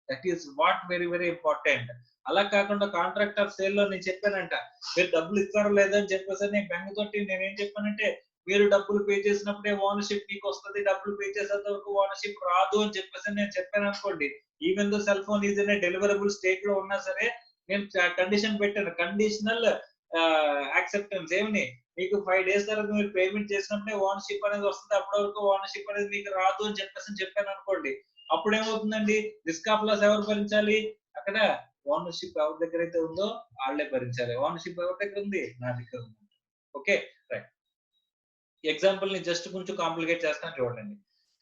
That is what very very important. అలా కాకుండా కాంట్రాక్ట్ ఆఫ్ సేల్ లో నేను చెప్పానంట, మీరు డబ్బులు ఇస్తారో లేదని చెప్పేసి నేను బెంగ తోటి నేనేం చెప్పానంటే, మీరు డబ్బులు పే చేసినప్పుడే ఓనర్షిప్ మీకు వస్తుంది, డబ్బులు పే చేసేంత వరకు ఓనర్షిప్ రాదు అని చెప్పేసి నేను చెప్పాను అనుకోండి. Even though cell phone is in deliverable state లో ఉన్నా సరే నేను కండిషన్ పెట్టాను, కండిషనల్ యాక్సెప్టెన్స్. ఏమని, మీకు 5 డేస్ తర్వాత మీరు పేమెంట్ చేసినప్పుడే ఓనర్షిప్ అనేది వస్తుంది, అప్పటి వరకు ఓనర్షిప్ అనేది మీకు రాదు అని చెప్పేసి చెప్పాను అనుకోండి. అప్పుడు ఏమవుతుందండి, రిస్క్ ఆఫ్ లాస్ ఎవరు భరించాలి? అక్కడ ఓనర్షిప్ ఎవరి దగ్గర అయితే ఉందో వాళ్ళే భరించాలి. ఓనర్షిప్ ఎవరి దగ్గర ఉంది? నా దగ్గర ఉంది. Okay, right. ఎగ్జాంపుల్ ని జస్ట్ కొంచెం కాంప్లికేట్ చేస్తాను చూడండి.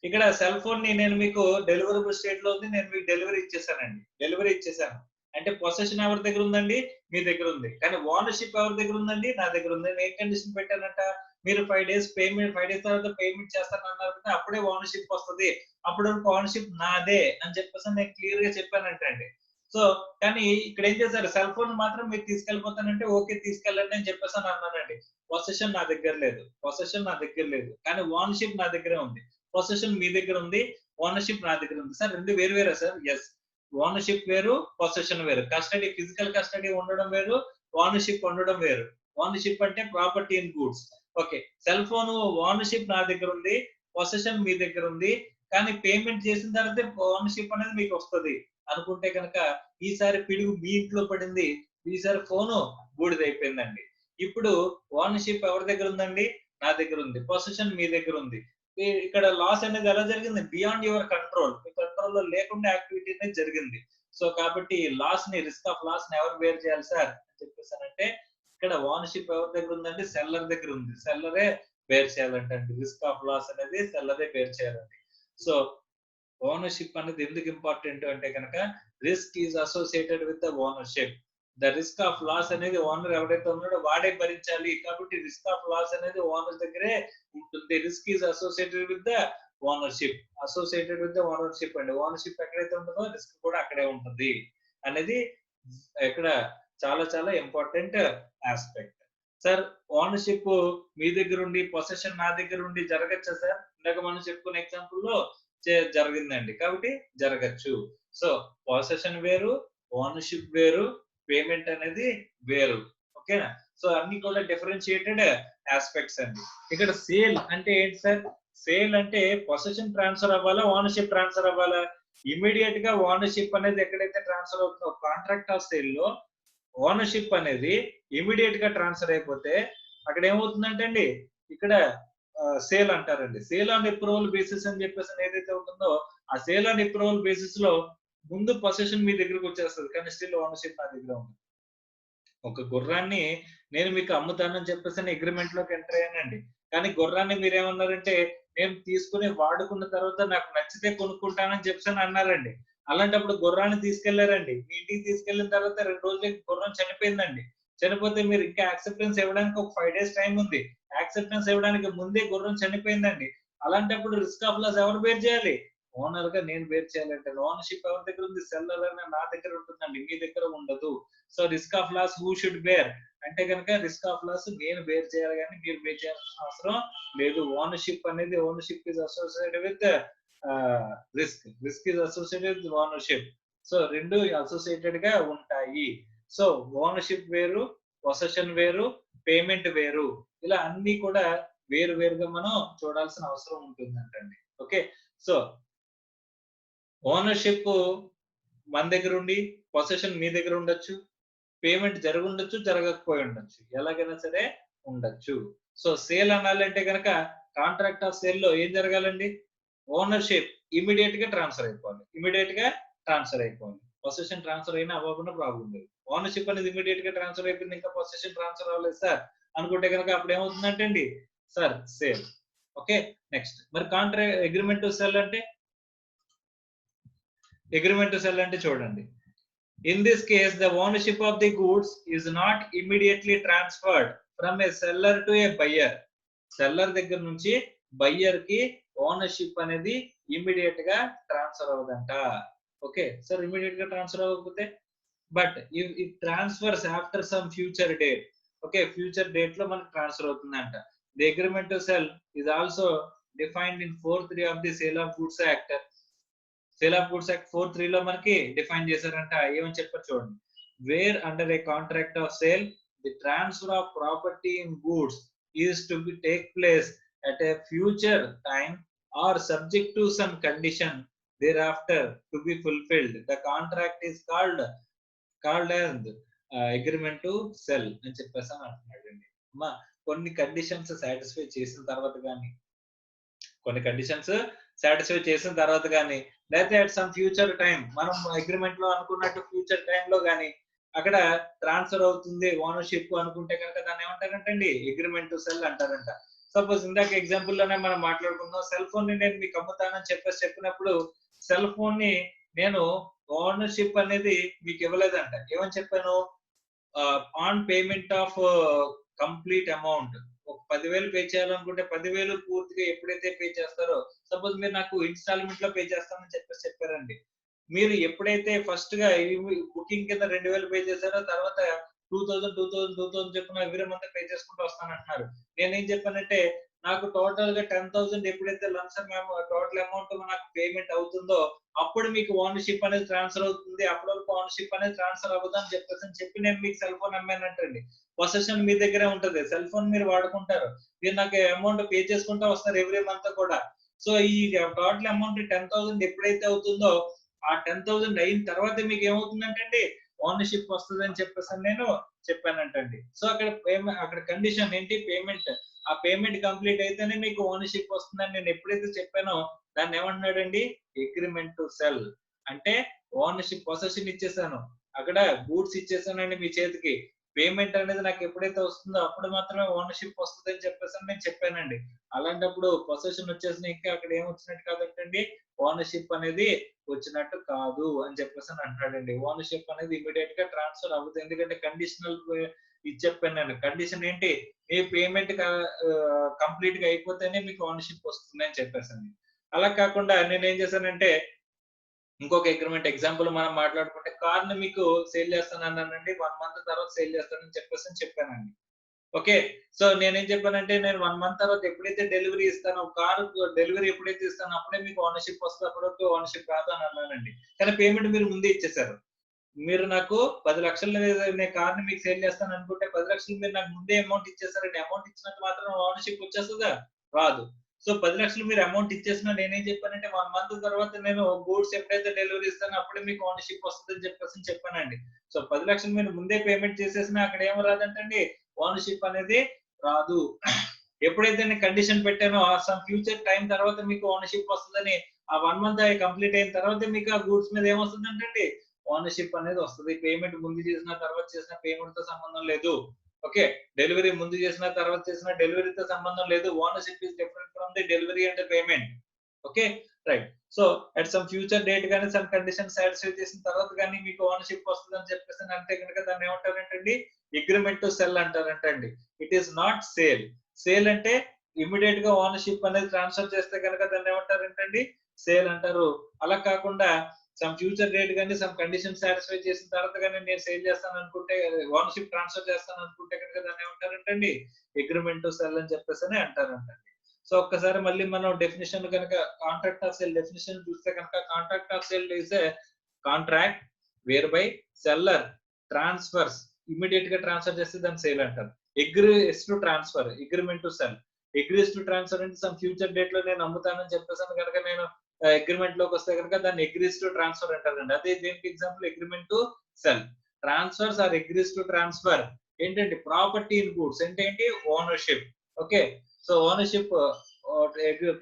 ఇక్కడ సెల్ ఫోన్ ని నేను మీకు డెలివరబుల్ స్టేట్ లో ఉంది, నేను మీకు డెలివరీ ఇచ్చేసానండి. డెలివరీ ఇచ్చేసాను అంటే పొసెషన్ ఎవరి దగ్గర ఉందండి? మీ దగ్గర ఉంది. కానీ ఓనర్షిప్ ఎవరి దగ్గర ఉందండి? నా దగ్గర ఉంది. నేను ఏం కండిషన్ పెట్టానంట, మీరు 5 డేస్ పేమెంట్, 5 డేస్ తర్వాత పేమెంట్ చేస్తానన్నారు కదా, అప్పుడే ఓనర్షిప్ వస్తుంది, అప్పుడు ఓనర్షిప్ నాదే అని చెప్పేసి నేను క్లియర్ గా చెప్పానంటే అండి. సో కానీ ఇక్కడ ఏం చేశారు, సెల్ ఫోన్ మాత్రం మీరు తీసుకెళ్ళిపోతానంటే ఓకే తీసుకెళ్ళండి అని చెప్పేసి అన్నానండి. పొసెషన్ నా దగ్గర లేదు, పొసెషన్ నా దగ్గర లేదు, కానీ ఓనర్షిప్ నా దగ్గరే ఉంది. పొసెషన్ మీ దగ్గర ఉంది, ఓనర్షిప్ నా దగ్గర ఉంది. సార్ రెండు వేరు వేరా సార్? ఎస్, ఓనర్షిప్ వేరు, పొసెషన్ వేరు. కస్టడీ, ఫిజికల్ కస్టడీ ఉండడం వేరు, ఓనర్షిప్ ఉండడం వేరు. ఓనర్షిప్ అంటే property in goods. Okay, cell phone ownership నా దగ్గర ఉంది, పొసెషన్ మీ దగ్గర ఉంది, కానీ పేమెంట్ చేసిన తర్వాత ఓనర్షిప్ అనేది మీకు వస్తుంది అనుకుంటే కనుక ఈసారి పిడుగు మీ ఇంట్లో పడింది, ఈసారి ఫోను బూడిదైపోయిందండి. ఇప్పుడు ఓనర్షిప్ ఎవరి దగ్గర ఉందండి? నా దగ్గర ఉంది. పొసెషన్ మీ దగ్గర ఉంది. ఇక్కడ లాస్ అనేది ఎలా జరిగింది? Beyond your control. Me control లో లేకుండా యాక్టివిటీ అనేది జరిగింది. సో కాబట్టి లాస్ ని, రిస్క్ ఆఫ్ లాస్ ని ఎవరు బేర్ చేయాలి సార్ అని చెప్పేసానంటే, ఇక్కడ ఓనర్షిప్ ఎవరి దగ్గర ఉందండి? సెల్లర్ దగ్గర ఉంది. సెల్లరే బేర్ చేయాలంటండి. రిస్క్ ఆఫ్ లాస్ అనేది సెల్లరే బేర్ చేయాలండి. సో ఓనర్షిప్ అనేది ఎందుకు ఇంపార్టెంట్ అంటే కనుక, risk is associated with the ownership. The risk of loss అనేది ఓనర్ ఎవరైతే ఉన్నాడో వాడే భరించాలి. కాబట్టి రిస్క్ ఆఫ్ లాస్ అనేది ఓనర్ దగ్గరే ఉంటుంది. Risk is associated with the ownership. Associated with the ownership అండి. ఓనర్షిప్ ఎక్కడైతే ఉంటుందో రిస్క్ కూడా అక్కడే ఉంటుంది అనేది ఇక్కడ చాలా చాలా ఇంపార్టెంట్ ఆస్పెక్ట్. సార్ ఓనర్షిప్ మీ దగ్గర ఉండి పొసెషన్ నా దగ్గర ఉండి జరగచ్చా సార్? ఇందాక మనం చెప్పుకున్న ఎగ్జాంపుల్ లో జరిగిందండి, కాబట్టి జరగచ్చు. సో పొసెషన్ వేరు, ఓనర్షిప్ వేరు, పేమెంట్ అనేది వేరు. ఓకేనా? సో అన్ని కూడా డిఫరెన్షియేటెడ్ ఆస్పెక్ట్స్ అండి. ఇక్కడ సేల్ అంటే ఏంటి సార్? సేల్ అంటే పొసెషన్ ట్రాన్స్ఫర్ అవ్వాలా, ఓనర్షిప్ ట్రాన్స్ఫర్ అవ్వాలా? ఇమీడియట్ గా ఓనర్షిప్ అనేది ఎక్కడైతే ట్రాన్స్ఫర్ అవుతుందో కాంట్రాక్ట్ ఆఫ్ సేల్ లో ఓనర్షిప్ అనేది ఇమీడియట్ గా ట్రాన్స్ఫర్ అయిపోతే అక్కడ ఏమవుతుందంటే అండి, ఇక్కడ సేల్ అంటారండి. సేల్ ఆన్ అప్రూవల్ బేసిస్ అని చెప్పేసి ఏదైతే ఉంటుందో ఆ సేల్ ఆన్ అప్రూవల్ బేసిస్ లో ముందు పొసెషన్ మీ దగ్గరకు వచ్చేస్తుంది, కానీ స్టిల్ ఓనర్షిప్ నా దగ్గర ఉంది. ఒక గుర్రాన్ని నేను మీకు అమ్ముతానని చెప్పేసి అగ్రిమెంట్ లోకి ఎంటర్ అయ్యానండి. కానీ గుర్రాన్ని మీరేమన్నారంటే, నేను తీసుకుని వాడుకున్న తర్వాత నాకు నచ్చితే కొనుక్కుంటానని చెప్పేసి అన్నారండి. అలాంటప్పుడు గుర్రాన్ని తీసుకెళ్లారండి. మీ ఇంటికి తీసుకెళ్లిన తర్వాత 2 రోజులకి గుర్రం చనిపోయిందండి. చనిపోతే మీరు ఇంకా యాక్సెప్టెన్స్ ఇవ్వడానికి ఒక 5 డేస్ టైం ఉంది. యాక్సెప్టెన్స్ ఇవ్వడానికి ముందే గుర్రం చనిపోయిందండి. అలాంటప్పుడు రిస్క్ ఆఫ్ లాస్ ఎవరు బేర్ చేయాలి? ఓనర్ గా నేను బేర్ చేయాలంటే ఓనర్షిప్ ఎవరి దగ్గర ఉంది? సెల్లర్ అనే నా దగ్గర ఉంటుందండి, మీ దగ్గర ఉండదు. So risk of loss who should bear అంటే కనుక రిస్క్ ఆఫ్ లాస్ నేను బేర్ చేయాలి, కానీ మీరు బేర్ చేయాల్సిన అవసరం లేదు. ఓనర్షిప్ అనేది, ownership is associated with risk, risk is associated with ownership. So రెండు అసోసియేటెడ్ గా ఉంటాయి. సో ఓనర్షిప్ వేరు, పొసెషన్ వేరు, పేమెంట్ వేరు, ఇలా అన్ని కూడా వేరు వేరుగా మనం చూడాల్సిన అవసరం ఉంటుందంటండి. ఓకే, సో ఓనర్షిప్ మన దగ్గర ఉండి పొసెషన్ మీ దగ్గర ఉండొచ్చు, పేమెంట్ జరుగుండొచ్చు, జరగకపోయి ఉండొచ్చు, ఎలాగైనా సరే ఉండొచ్చు. సో సేల్ అనాలంటే కనుక కాంట్రాక్ట్ ఆఫ్ సేల్ లో ఏం జరగాలండి? ఓనర్షిప్ ఇమీడియట్ గా ట్రాన్స్ఫర్ అయిపోవాలి, ఇమీడియట్ గా ట్రాన్స్ఫర్ అయిపోవాలి. పొసెషన్ ట్రాన్స్ఫర్ అయినా అవ్వకుండా ప్రాబ్లం లేదు. ఓనర్షిప్ అనేది ఇమీడియట్ గా ట్రాన్స్ఫర్ అయిపోయింది, ఇంకా పొసెషన్ ట్రాన్స్ఫర్ అవ్వలేదు సార్ అనుకుంటే కనుక అప్పుడు ఏమవుతుందంటే అండి, సార్ సేల్. ఓకే, నెక్స్ట్ మరి కాంట్రాక్ట్ అగ్రిమెంట్ టు సెల్ అంటే, అగ్రిమెంట్ టు సెల్ అంటే చూడండి, in this case the ownership of the goods is not immediately transferred from a seller to a buyer. Seller దగ్గర నుంచి బయ్యర్ కి ownership అనేది immediate గా transfer అవ్వదంట. Okay sir, immediate గా transfer అవ్వకపోతే, but it transfers after some future date. Okay, future date లో మనకి transfer అవుతుందంట. The agreement to sell is also defined in 4(3) of the Sale of Goods Act. Sale of Goods Act 4(3) లో మనకి define చేశారంట. ఏమని చెప్పారు చూడండి. Where under a contract of sale, the transfer of property in goods is to be take place at a future time or subject to some condition thereafter to be fulfilled. The contract is called as agreement to sell అని చెప్పేసి అంటున్నాడండి. అమ్మా కొన్ని conditions satisfy చేసిన తర్వాత కానీ లేకపోతే at some future time మనం అగ్రిమెంట్ లో అనుకున్నట్టు ఫ్యూచర్ టైం లో కానీ అక్కడ ట్రాన్స్ఫర్ అవుతుంది ఓనర్షిప్ అనుకుంటే కనుక దాన్ని ఏమంటారంటండి అగ్రిమెంట్ టు సెల్ అంటారంట. సపోజ్ ఇందాక ఎగ్జాంపుల్ లోనే మనం మాట్లాడుకుందాం. సెల్ ఫోన్ ని నేను మీకు అమ్ముతానని చెప్పినప్పుడు సెల్ ఫోన్ ని నేను ఓనర్షిప్ అనేది మీకు ఇవ్వలేదంట. ఏమని చెప్పాను? On payment of complete amount. ఒక 10,000 పే చేయాలనుకుంటే 10,000 పూర్తిగా ఎప్పుడైతే పే చేస్తారో, సపోజ్ మీరు నాకు ఇన్స్టాల్మెంట్ లో పే చేస్తానని చెప్పారండి. మీరు ఎప్పుడైతే ఫస్ట్ గా బుకింగ్ కింద 2,000 పే చేశారో తర్వాత 2,000 చెప్పిన ఎవ్రీ మంత్ పే చేసుకుంటూ వస్తానంటున్నారు. నేనేం చెప్పానంటే నాకు టోటల్ గా 10,000 ఎప్పుడైతే లంసమ్ టోటల్ అమౌంట్ నాకు పేమెంట్ అవుతుందో అప్పుడు మీకు ఓనర్షిప్ అనేది ట్రాన్స్ఫర్ అవుతుంది. అప్పటి వరకు ఓనర్షిప్ అనేది ట్రాన్స్ఫర్ అవ్వదు అని చెప్పి నేను మీకు సెల్ ఫోన్ అమ్మానంటండి. పొసెషన్ మీ దగ్గరే ఉంటది. సెల్ ఫోన్ మీరు వాడుకుంటారు. మీరు నాకు అమౌంట్ పే చేసుకుంటూ వస్తారు ఎవ్రీ మంత్ కూడా. సో ఈ టోటల్ అమౌంట్ 10,000 ఎప్పుడైతే అవుతుందో ఆ 10,000 అయిన తర్వాత మీకు ఏమవుతుందంటే ఓనర్షిప్ వస్తుంది అని చెప్పేసి నేను చెప్పానంటండి. సో అక్కడ కండిషన్ ఏంటి? పేమెంట్. ఆ పేమెంట్ కంప్లీట్ అయితేనే మీకు ఓనర్షిప్ వస్తుందని నేను ఎప్పుడైతే చెప్పానో దాన్ని ఏమంటున్నాడండి? Agreement to sell. అంటే ఓనర్షిప్ పొసెషన్ ఇచ్చేసాను, అక్కడ గూడ్స్ ఇచ్చేసానండి మీ చేతికి. పేమెంట్ అనేది నాకు ఎప్పుడైతే వస్తుందో అప్పుడు మాత్రమే ఓనర్షిప్ వస్తుంది అని చెప్పేసి నేను చెప్పానండి. అలాంటప్పుడు పొసెషన్ వచ్చేసిన ఇంకా అక్కడ ఏం వచ్చినట్టు కాదంటండి, ఓనర్షిప్ అనేది వచ్చినట్టు కాదు అని చెప్పేసి అంటున్నాడండి. ఓనర్షిప్ అనేది ఇమీడియట్ గా ట్రాన్స్ఫర్ అవ్వదు. ఎందుకంటే కండిషనల్ ఇది చెప్పాను నేను. కండిషన్ ఏంటి? మీ పేమెంట్ కంప్లీట్ గా అయిపోతేనే మీకు ఓనర్షిప్ వస్తుంది అని చెప్పేసాను. అలా కాకుండా నేను ఏం చేశానంటే ఇంకొక అగ్రిమెంట్ ఎగ్జాంపుల్ మనం మాట్లాడుకుంటే కార్ ని మీకు సేల్ చేస్తానన్నానండి. 1 మంత్ తర్వాత సేల్ చేస్తానని చెప్పానండి. ఓకే. సో నేనేం చెప్పానంటే నేను 1 మంత్ తర్వాత ఎప్పుడైతే డెలివరీ ఇస్తానో కార్ డెలివరీ ఎప్పుడైతే ఇస్తానో అప్పుడే మీకు ఓనర్షిప్ వస్తుంది, అప్పటి వరకు ఓనర్షిప్ రాదు అని అన్నానండి. కానీ పేమెంట్ మీరు ముందే ఇచ్చేసారు. మీరు నాకు 10 లక్షలు నేను కార్ ని మీకు సేల్ చేస్తాను అనుకుంటే 10 లక్షలు మీరు నాకు ముందే అమౌంట్ ఇచ్చేసారండి. అమౌంట్ ఇచ్చినంత మాత్రం ఓనర్షిప్ వచ్చేస్తుందా? రాదు. సో 10 లక్షలు మీరు అమౌంట్ ఇచ్చేసినా నేనేం చెప్పానంటే 1 మంత్ తర్వాత నేను గూడ్స్ ఎప్పుడైతే డెలివరీ ఇస్తానో అప్పుడే మీకు ఓనర్షిప్ వస్తుందని చెప్పేసి చెప్పానండి. సో 10 లక్షలు మీరు ముందే పేమెంట్ చేసేసినా అక్కడ ఏం రాదంటండి, ఓనర్షిప్ అనేది రాదు. ఎప్పుడైతే నేను కండిషన్ పెట్టానో సమ్ ఫ్యూచర్ టైం తర్వాత మీకు ఓనర్షిప్ వస్తుందని, ఆ 1 మంత్ కంప్లీట్ అయిన తర్వాత మీకు ఆ గూడ్స్ మీద ఏమొస్తుందంటే ఓనర్షిప్ అనేది వస్తుంది. పేమెంట్ ముందు చేసిన తర్వాత చేసిన పేమెంట్ తో సంబంధం లేదు. ఓకే. డెలివరీ ముందు చేసిన తర్వాత చేసిన డెలివరీతో సంబంధం లేదు. Ownership is different from the delivery and payment. Okay. Right. So at some future date గానీ సమ్ కండిషన్ సాటిస్ఫై చేసిన తర్వాత గానీ మీకు ఓనర్షిప్ వస్తుందని చెప్పేసి అంటే కనుక దాన్ని ఏమంటారంటండి? అగ్రిమెంట్ టు సెల్ అంటారంటండి. It is not sale. Sale అంటే ఇమిడియట్ గా ఓనర్షిప్ అనేది ట్రాన్స్ఫర్ చేస్తే కనుక దాన్ని ఏమంటారంటండి? సేల్ అంటారు. అలా కాకుండా సమ్ ఫ్యూచర్ డేట్ గానీ సమ్ కండిషన్ సాటిస్ఫై చేసిన తర్వాత గానీ నేను సేల్ చేస్తాను అనుకుంటే ఓనర్షిప్ ట్రాన్స్ఫర్ చేస్తాను అనుకుంటే కనుక దాన్ని ఏమంటారంటండి? అగ్రిమెంట్ టు సెల్ అని చెప్పేసి అంటారంటండి. సో ఒక్కసారి మళ్ళీ మనం డెఫినిషన్ కనుక కాంట్రాక్ట్ ఆఫ్ సేల్ డెఫినిషన్ చూస్తే కనుక contract of sale is a contract wear by seller transfers immediate గా ట్రాన్స్ఫర్ చేస్తే దాన్ని సేల్ అంటారు. Agrees to transfer agreement to sell. Agrees to transfer అంటే సమ్ ఫ్యూచర్ డేట్ లో నేను అమ్ముతానని చెప్పేసాను కనుక నేను అగ్రిమెంట్ లోకి వస్తే కనుక దాన్ని అగ్రీస్ టు ట్రాన్స్ఫర్ అంటారండి. అదే దీనికి example agreement to sell. Transfers or agrees to transfer ఏంటంటే ప్రాపర్టీ ఇన్ గూడ్స్ అంటే ఏంటి? Ownership. Okay. So ownership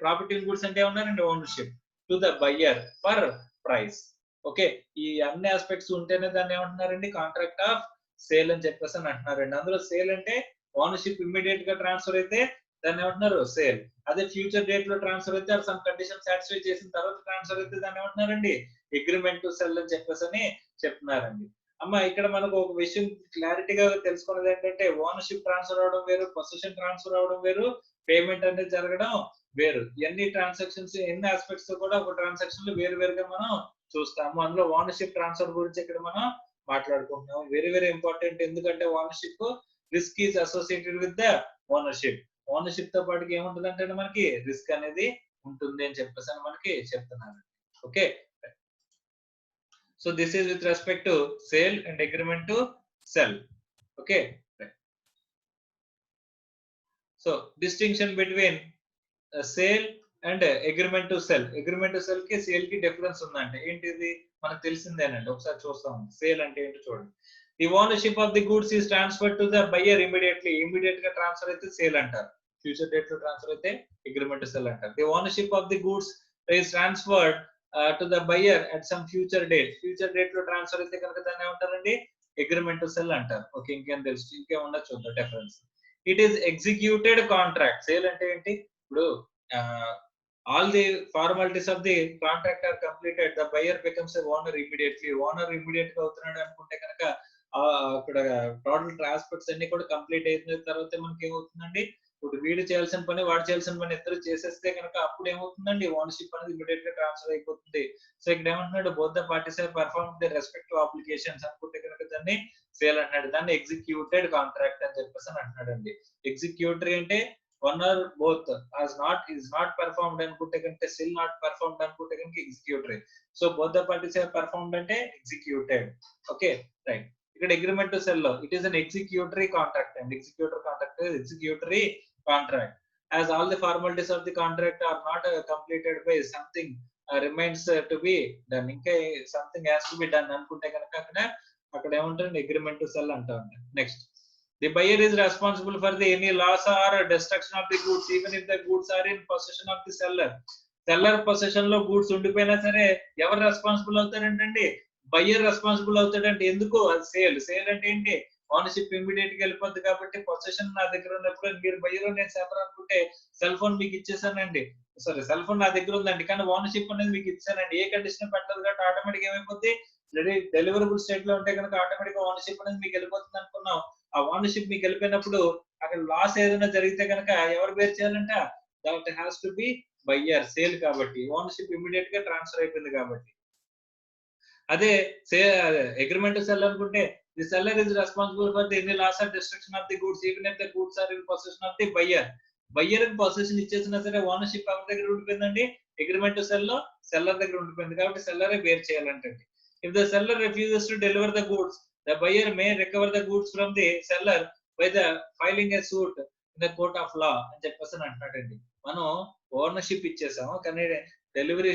property in goods అంటే ఏమన్నారండి? Ownership to the buyer for price. Okay. ఈ అన్ని ఆస్పెక్ట్స్ ఉంటేనే దాన్ని ఏమంటున్నారండి? కాంట్రాక్ట్ ఆఫ్ సేల్ అని చెప్పేసి అంటున్నారండి. అందులో సేల్ అంటే ఓనర్షిప్ ఇమ్మీడియట్ గా ట్రాన్స్ఫర్ అయితే దాన్ని ఏమంటున్నారు? సేల్. అదే ఫ్యూచర్ డేట్ లో ట్రాన్స్ఫర్ అయితే సమ్ కండిషన్ సాటిస్ఫై చేసిన తర్వాత ట్రాన్స్ఫర్ అయితే దాన్ని ఏమంటున్నారండి? అగ్రిమెంట్ టు సెల్ అని చెప్పేసి చెప్తున్నారండి. అమ్మ ఇక్కడ మనకు ఒక విషయం క్లారిటీగా తెలుసుకున్నది ఏంటంటే ఓనర్షిప్ ట్రాన్స్ఫర్ అవడం వేరు, పొసెషన్ ట్రాన్స్ఫర్ అవడం వేరు, పేమెంట్ అనేది జరగడం వేరు. ఎన్ని ట్రాన్సాక్షన్స్ ఎన్ని ఆస్పెక్ట్స్ కూడా ఒక ట్రాన్సాక్షన్ లో వేరు వేరుగా మనం చూస్తాము. అందులో ఓనర్షిప్ ట్రాన్స్ఫర్ గురించి ఇక్కడ మనం మాట్లాడుకుంటున్నాం. Very very important. ఎందుకంటే ownership risk is associated with the ownership. Ownership తో పాటు ఏముంటుంది అంటే మనకి రిస్క్ అనేది ఉంటుంది అని చెప్పేసి అని మనకి చెప్తున్నారు. Okay, so this is with respect to sale and agreement to cell. Okay, so distinction between sale and agreement to cell. Agreement to cell కి సేల్ కి డిఫరెన్స్ ఉందంటే ఏంటిది మనకు తెలిసిందేనండి. ఒకసారి చూస్తాం సేల్ అంటే ఏంటో చూడండి. The ownership of the goods is transferred to the buyer immediately. Immediate గా ట్రాన్స్ఫర్ అయితే సేల్ అంటారు. ఫ్యూచర్ డేట్ లో ట్రాన్స్ఫర్ అయితే అగ్రిమెంట్ టు సెల్ అంటారు. The ownership of the goods is transferred to the buyer at some future date. Future date లో transfer అయితే కనుక దాన్ని ఏమంటారండి? అగ్రిమెంట్ టు సెల్ అంటారు. ఓకే, ఇంకేం తెలుసు, ఇంకేమన్నా చూద్దాం difference. It is executed contract. Sale అంటే ఏంటి? ఇప్పుడు all the formalities of the contract are completed, the buyer becomes a owner immediately. Owner immediate గా అవుతున్నాడు అనుకుంటే కనుక అక్కడ టోటల్ ట్రాన్స్ఫర్ట్స్ అన్ని కూడా కంప్లీట్ అయిన తర్వాత మనకి ఏమవుతుందండి? ఇప్పుడు వీడు చేయాల్సిన పని వాడు చేయాల్సిన పని ఇద్దరు చేసేస్తే కనుక అప్పుడు ఏమవుతుందండి? ఓనర్షిప్ అనేది ఇమీడియట్ గా ట్రాన్స్ఫర్ అయిపోతుంది. సో ఇక్కడ ఏమంటున్నాడు? Both the parties have performed the respective applications అనుకుంటే కనుక దాన్ని సేల్ అంటున్నాడు. దాన్ని ఎగ్జిక్యూటెడ్ కాంట్రాక్ట్ అని చెప్పేసి అని అంటున్నాడండి. ఎగ్జిక్యూటరీ అంటే one or both is not performed అనుకుంటే కనుక still not performed అనుకుంటే కనుక executory. So both the parties have performed అంటే executed. Okay, right. ఇక్కడ agreement to sell లో it is an executory contract and executory contract is executory contract. As all the formalities of the contract are not completed by something remains to be done. ఇంకా something has to be done అనుకుంటే కనుక అక్కడ ఏమంటారు? agreement to sell అంటా ఉంటారు. Next, the buyer is responsible for the any loss or destruction of the goods even if the goods are in possession of the seller. Seller possession లో goods ఉండిపోయినా సరే ఎవరు రెస్పాన్సిబుల్ అవుతారంటండి? Buyer responsible అవుతాడంటే. ఎందుకు? అది సేల్. సేల్ అంటే ఏంటి? ఓనర్షిప్ ఇమీడియట్ గా వెళ్ళిపోద్ది కాబట్టి పొజిషన్ నా దగ్గర ఉన్నప్పుడు మీరు బయ్యర్ నేను సెల్లర్ అనుకుంటే సెల్ ఫోన్ మీకు ఇచ్చేసానండి, సారీ సెల్ ఫోన్ నా దగ్గర ఉందండి కానీ ఓనర్షిప్ అనేది మీకు ఇచ్చానండి. ఏ కండిషన్ పెట్టదు కాబట్టి ఆటోమేటిక్ ఏమైపోద్ది? డెలివరబుల్ స్టేట్ లో ఉంటే కనుక ఆటోమేటిక్ గా ఓనర్షిప్ అనేది మీకు వెళ్ళిపోతుంది అనుకున్నాం. ఆ ఓనర్షిప్ మీకు వెళ్ళిపోయినప్పుడు అక్కడ లాస్ ఏదైనా జరిగితే కనుక ఎవరు బేర్ చేయాలంట? That has to be buyer. Sale కాబట్టి ఓనర్షిప్ ఇమీడియట్ గా ట్రాన్స్ఫర్ అయిపోయింది కాబట్టి. అదే అగ్రిమెంట్ సెల్ అనుకుంటే the seller is responsible for the any loss or destruction of the goods even if the goods are in possession of the buyer. Buyer కి possession ఇచ్చేసినా సరే ownership ఎవరి దగ్గర ఉండిపోయిందండి? అగ్రిమెంట్ సెల్ లో సెల్లర్ దగ్గర ఉండిపోయింది కాబట్టి సెల్లరే బేర్ చేయాలంటండి. If the seller refuses to deliver the goods, the buyer may recover the goods from the seller by the filing a suit in the court of law అని చెప్పేసి అంటున్నాడండి. మనం ఓనర్షిప్ ఇచ్చేసాము కానీ డెలివరీ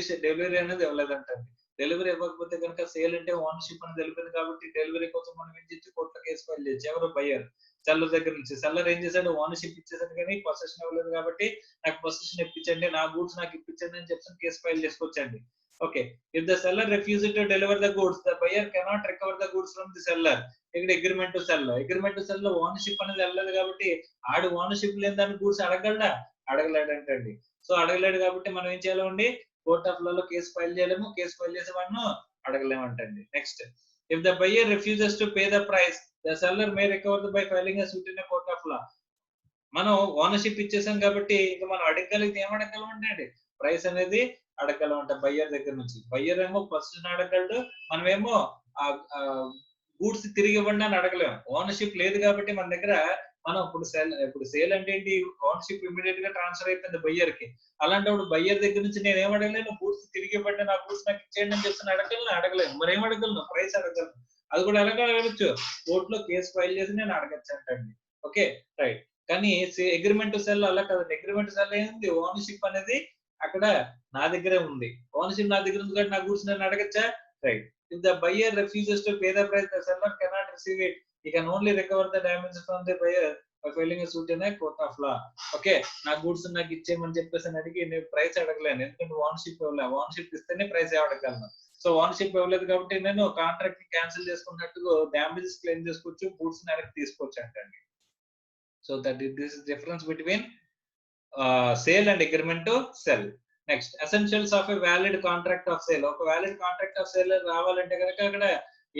అనేది ఇవ్వలేదంటండి. డెలివరీ ఇవ్వకపోతే కనుక sale అంటే ownership అనేది తెలిపింది కాబట్టి డెలివరీ కోసం మనం ఏం చేసి కోర్టులో కేసు ఫైల్ చేయొచ్చు. ఎవరు? బయ్యర్. సెల్లర్ దగ్గర నుంచి. సెల్లర్ ఏం చేశాడు? ఓనర్షిప్ ఇచ్చేసాడు కానీ పొజిషన్ ఇవ్వలేదు కాబట్టి నాకు పొజిషన్ ఇప్పించండి, నా గూడ్స్ నాకు ఇప్పించండి అని చెప్పి కేసు ఫైల్ చేసుకోవచ్చండి. Okay, if the seller refuses to deliver the goods, the buyer cannot recover the goods from the seller. ఇక్కడ agreement to cell. Agreement to cell లో ఓనర్షిప్ అనేది వెళ్ళలేదు కాబట్టి ఆడు ఓనర్షిప్ లేని దాని గూడ్స్ అడగలడా? అడగలేడంటండి. సో అడగలేడు కాబట్టి మనం ఏం చేయాలండి? కోర్ట్ ఆఫ్ లా లో కేసు ఫైల్ చేయలేము. కేసు ఫైల్ చేసే వాడిని అడగలేమంటండి. Next, if the buyer refuses to pay the price, the seller may recover by filing a suit in a court of law. మనం ఓనర్షిప్ ఇచ్చేసాం కాబట్టి ఇంకా మనం అడగగలిగితే ఏం అడగలమంటే ప్రైస్ అనేది అడగలమంట బయ్యర్ దగ్గర నుంచి. బయ్యర్ ఏమో ఫస్ట్ అడగలడు, మనమేమో గూడ్స్ తిరిగి ఇవ్వండి అని అడగలేము. ఓనర్షిప్ లేదు కాబట్టి మన దగ్గర మనం ఇప్పుడు సేల్ అంటే ఏంటి? ఓనర్షిప్ ఇమీడియట్ గా ట్రాన్స్ఫర్ అయిపోయింది బయ్యర్ కి. అలాంటప్పుడు బయ్యర్ దగ్గర నుంచి నేను ఏం అడగలేను? గూడ్స్ తిరిగి ఇవ్వండి, నా గూడ్స్ నాకు ఇచ్చేయండి అని చెప్పి అడగలేను. మరి ఏం అడగలను? ప్రైస్ అడగలను. అది కూడా ఎలాగ అడగచ్చు? కోర్టులో కేసు ఫైల్ చేసి నేను అడగచ్చు అంటండి. Okay, right. కానీ అగ్రిమెంట్ టు సెల్ అలా కాదండి. అగ్రిమెంట్ సెల్ ఏంది? ఓనర్షిప్ అనేది అక్కడ నా దగ్గరే ఉంది. ఓనర్షిప్ నా దగ్గర ఉంది కాబట్టి నా గూడ్స్ నేను అడగచ్చా? Right. If the buyer refuses to pay the price, the seller cannot receive it. He can only recover the damages from the buyer by filing a suit in a court of law. Okay, నా goods నాకు ఇచ్చేయమని చెప్పేసి అడిగి నేను price అడగలేను. ఎందుకంటే ownership ఇవ్వలేదు. Ownership ఇస్తేనే price అడగలను. So ownership ఇవ్వలేదు కాబట్టి నేను కాంట్రాక్ట్ ని క్యాన్సిల్ చేసుకున్నట్టుగా డ్యామేజెస్ క్లెయిమ్ చేసుకోవచ్చు, గూడ్స్ వెనక్కి తీసుకోవచ్చు అంటండి. So that this is difference between sale and agreement to sell. Next, essentials of a valid contract of sale. ఒక valid contract of sale రావాలంటే కనుక అక్కడ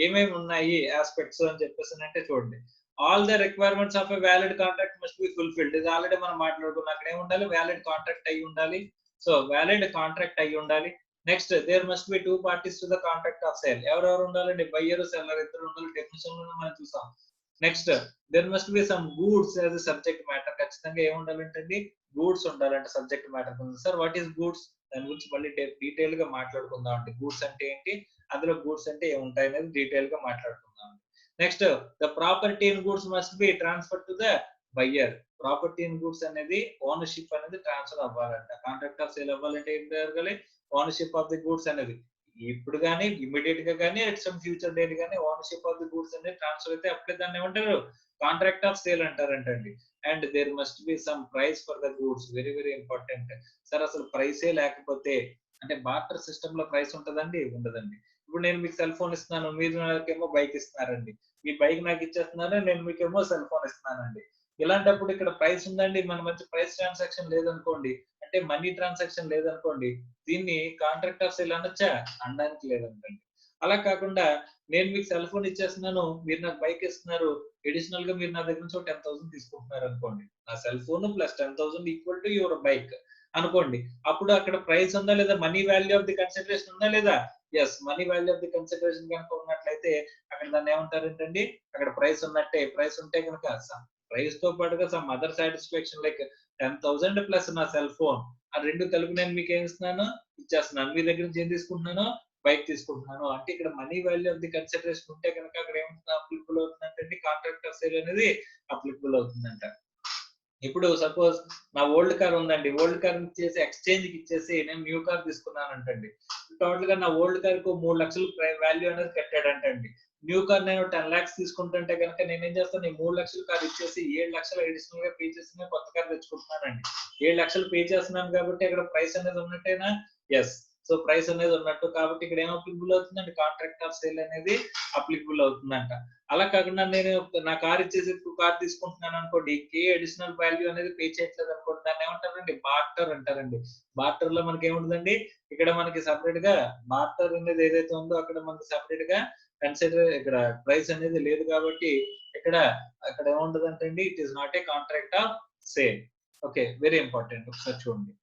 ఏమేమి ఉన్నాయి ఆస్పెక్ట్స్ అని చెప్పేసి అంటే చూడండి. All the requirements of a valid contract must be fulfilled. ఇది ఆల్రెడీ మనం మాట్లాడుకున్నాం. అక్కడ ఏమి ఉండాలి? valid contract అయి ఉండాలి. సో valid contract అయి ఉండాలి. Next, there must be two parties to the contract of sale. ఎవరెవరు ఉండాలండి? బయ్యర్, సెల్లర్ ఇద్దరు ఉండాలి. డెఫినిషన్ లో మనం చూసాం. Next there must be some goods as a subject matter. ఖచ్చితంగా ఏముండాలంటే గూడ్స్ ఉండాలంటే subject matter. Sir what is goods, దాని గురించి మళ్ళీ డీటెయిల్ గా మాట్లాడుకుందాం అండి. గూడ్స్ అంటే ఏంటి, అందులో గూడ్స్ అంటే ఏముంటాయి అనేది డీటెయిల్ గా మాట్లాడుకుందాం. Next the property in goods must be transfer to the buyer. Property in goods అనేది ఓనర్షిప్ అనేది ట్రాన్స్ఫర్ అవ్వాలంట. కాంట్రాక్ట్ ఆఫ్ సేల్ అవ్వాలంటే ఏం జరగాలి, ఓనర్షిప్ ఆఫ్ ది గూడ్స్ అనేది ఇప్పుడు కానీ ఇమ్మీడియట్ గా కానీ ఎట్ సమ్ ఫ్యూచర్ డేట్ కానీ ఓనర్షిప్ ఆఫ్ ది గూడ్స్ అనేది ట్రాన్స్ఫర్ అయితే అప్పుడే దాన్ని ఏమంటారు, కాంట్రాక్ట్ ఆఫ్ సేల్ అంటారంటండి. And there must be some price for the goods. Very very important. Sir అసలు ప్రైసే లేకపోతే అంటే బార్టర్ సిస్టమ్ లో ప్రైస్ ఉంటదండి, ఉండదండి. ఇప్పుడు నేను మీకు సెల్ ఫోన్ ఇస్తున్నాను, మీరు నాకేమో బైక్ ఇస్తున్నారండి. మీ బైక్ నాకు ఇచ్చేస్తున్నారు, నేను మీకేమో సెల్ ఫోన్ ఇస్తున్నానండి. ఇలాంటప్పుడు ఇక్కడ ప్రైస్ ఉందండి, మన మధ్య ప్రైస్ ట్రాన్సాక్షన్ లేదనుకోండి, అంటే మనీ ట్రాన్సాక్షన్ లేదనుకోండి, దీన్ని కాంట్రాక్ట్ ఆఫ్ సేల్ అనొచ్చా, అనడానికి లేదంటండి. అలా కాకుండా నేను మీకు సెల్ ఫోన్ ఇచ్చేస్తున్నాను, మీరు నాకు బైక్ ఇస్తున్నారు, అడిషనల్ గా మీరు నా దగ్గర నుంచి 10,000 తీసుకుంటున్నారు అనుకోండి. నా cell phone plus 10,000 equal to your bike అనుకోండి. అప్పుడు అక్కడ ప్రైస్ ఉందా లేదా, money value of the consideration ఉందా లేదా, yes money value of the consideration కనుక ఉన్నట్లయితే అక్కడ దాన్ని ఏమంటారు ఏంటండి, అక్కడ ప్రైస్ ఉన్నట్టే. ప్రైస్ ఉంటే కనుక ప్రైస్ తో పాటుగా some other satisfaction like 10,000 plus నా సెల్ ఫోన్, ఆ రెండు కలిపి నేను మీకు ఏం ఇస్తున్నాను, ఇచ్చేస్తున్నాను. మీ దగ్గర నుంచి ఏం తీసుకుంటున్నాను, బైక్ తీసుకుంటున్నాను. అంటే ఇక్కడ money value of the consideration ఉంటే కనుక అక్కడ ఏమవుతుంది, అప్లికబుల్ అవుతుందంటే కాంట్రాక్ట్ ఆఫ్ సేల్ అనేది అప్లికబుల్ అవుతుందంట. ఇప్పుడు సపోజ్ నా ఓల్డ్ కార్ ఉందండి, ఓల్డ్ కార్ ఇచ్చేసి ఎక్స్చేంజ్ కి ఇచ్చేసి నేను న్యూ కార్ తీసుకున్నాను అంటండి. టోటల్ గా నా ఓల్డ్ కార్ కు 3 లక్షలు వాల్యూ అనేది కట్టాడంటండి. న్యూ కార్ నేను 10 lakhs తీసుకుంటుంటే కనుక నేను ఏం చేస్తాను, ఈ 3 లక్షల కార్ ఇచ్చేసి 7 లక్షలు అడిషనల్ గా పే చేసి నేను కొత్త కార్ తెచ్చుకుంటున్నానండి. 7 లక్షలు పే చేస్తున్నాను కాబట్టి అక్కడ ప్రైస్ అనేది ఉన్నట్టేనా, ఎస్. సో ప్రైస్ అనేది ఉన్నట్టు కాబట్టి ఇక్కడ ఏం అప్లికబుల్ అవుతుందండి, కాంట్రాక్ట్ ఆఫ్ సేల్ అనేది అప్లికబుల్ అవుతుందంట. అలా కాకుండా నేను నా కార్ ఇచ్చేసి కార్ తీసుకుంటున్నాను అనుకోండి, ఏ అడిషనల్ వాల్యూ అనేది పే చేయట్లేదు అనుకోండి, దాన్ని ఏమంటారండి, బార్టర్ అంటారండి. బార్టర్ లో మనకి ఏముంటుందండి, ఇక్కడ మనకి సపరేట్ గా బార్టర్ అనేది ఏదైతే ఉందో అక్కడ మనకి సపరేట్ గా కన్సిడర్ ఇక్కడ ప్రైస్ అనేది లేదు కాబట్టి ఇక్కడ అక్కడ ఏముంటదంటే అండి, it is not a contract of sale. Okay, very important. ఒకసారి చూడండి,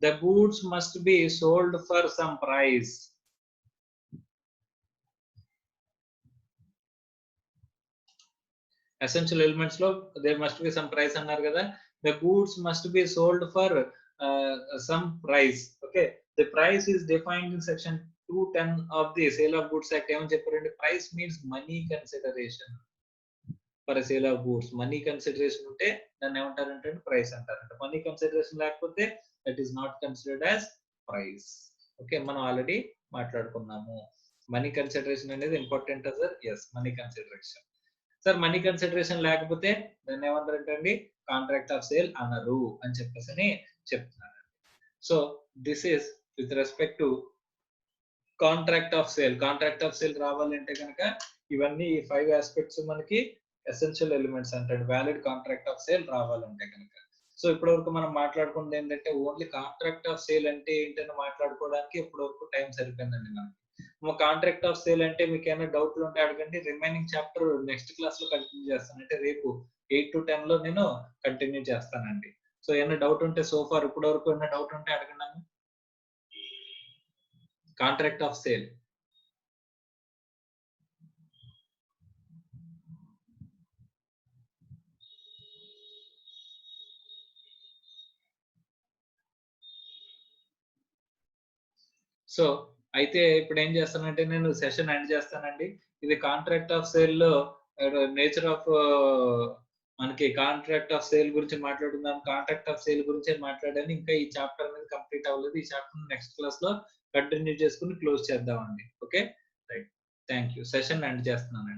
the goods must be sold for some price. essential elements లో there must be some price అన్నారు కదా. the goods must be sold for some price. okay, the price is defined in section 210 of the sale of goods act. ఏమని చెప్పారండి, price means money consideration for a sale of goods. money consideration ఉంటే దాన్ని ఏమంటారంటే price అంటారంట. money consideration లేకపోతే that is not considered as price. Okay, మనం already మాట్లాడుకున్నాము. Money consideration అనేది important sir, yes money consideration. Sir money consideration లేకపోతే దాన్ని ఏమంటారంటే అండి, కాంట్రాక్ట్ ఆఫ్ సేల్ అనరు అని చెప్పేసి అని చెప్తున్నారు. So this is with respect to contract of sale. Contract of sale రావాలంటే కనుక ఇవన్నీ 5 ఆస్పెక్ట్స్ మనకి ఎసెన్షియల్ ఎలిమెంట్స్ అంటే వ్యాలిడ్ కాంట్రాక్ట్ ఆఫ్ సేల్ రావాలంటే కనుక. సో ఇప్పటి వరకు మనం మాట్లాడుకున్నది ఏంటంటే ఓన్లీ కాంట్రాక్ట్ ఆఫ్ సేల్ అంటే ఏంటని మాట్లాడుకోవడానికి ఇప్పటి వరకు టైం సరిపోయిందండి మనకి. కాంట్రాక్ట్ ఆఫ్ సేల్ అంటే మీకు ఏమైనా డౌట్లు ఉంటే అడగండి. రిమైనింగ్ చాప్టర్ నెక్స్ట్ క్లాస్ లో కంటిన్యూ చేస్తాను. అంటే రేపు 8 to 10 లో నేను కంటిన్యూ చేస్తానండి. సో ఏమైనా డౌట్ ఉంటే సోఫార్ ఇప్పటి వరకు ఏమైనా డౌట్ ఉంటే అడగండి. Contract of sale. సో అయితే ఇప్పుడు ఏం చేస్తానంటే నేను సెషన్ ఎండ్ చేస్తానండి. ఇది కాంట్రాక్ట్ ఆఫ్ సేల్ లో నేచర్ ఆఫ్ మనకి కాంట్రాక్ట్ ఆఫ్ సేల్ గురించి మాట్లాడుకుందాం. కాంట్రాక్ట్ ఆఫ్ సేల్ గురించి మాట్లాడాను. ఇంకా ఈ చాప్టర్ అనేది కంప్లీట్ అవ్వలేదు. ఈ చాప్టర్ నెక్స్ట్ క్లాస్ లో కంటిన్యూ చేసుకుని క్లోజ్ చేద్దామండి. Okay right, thank you. Session end చేస్తున్నానండి.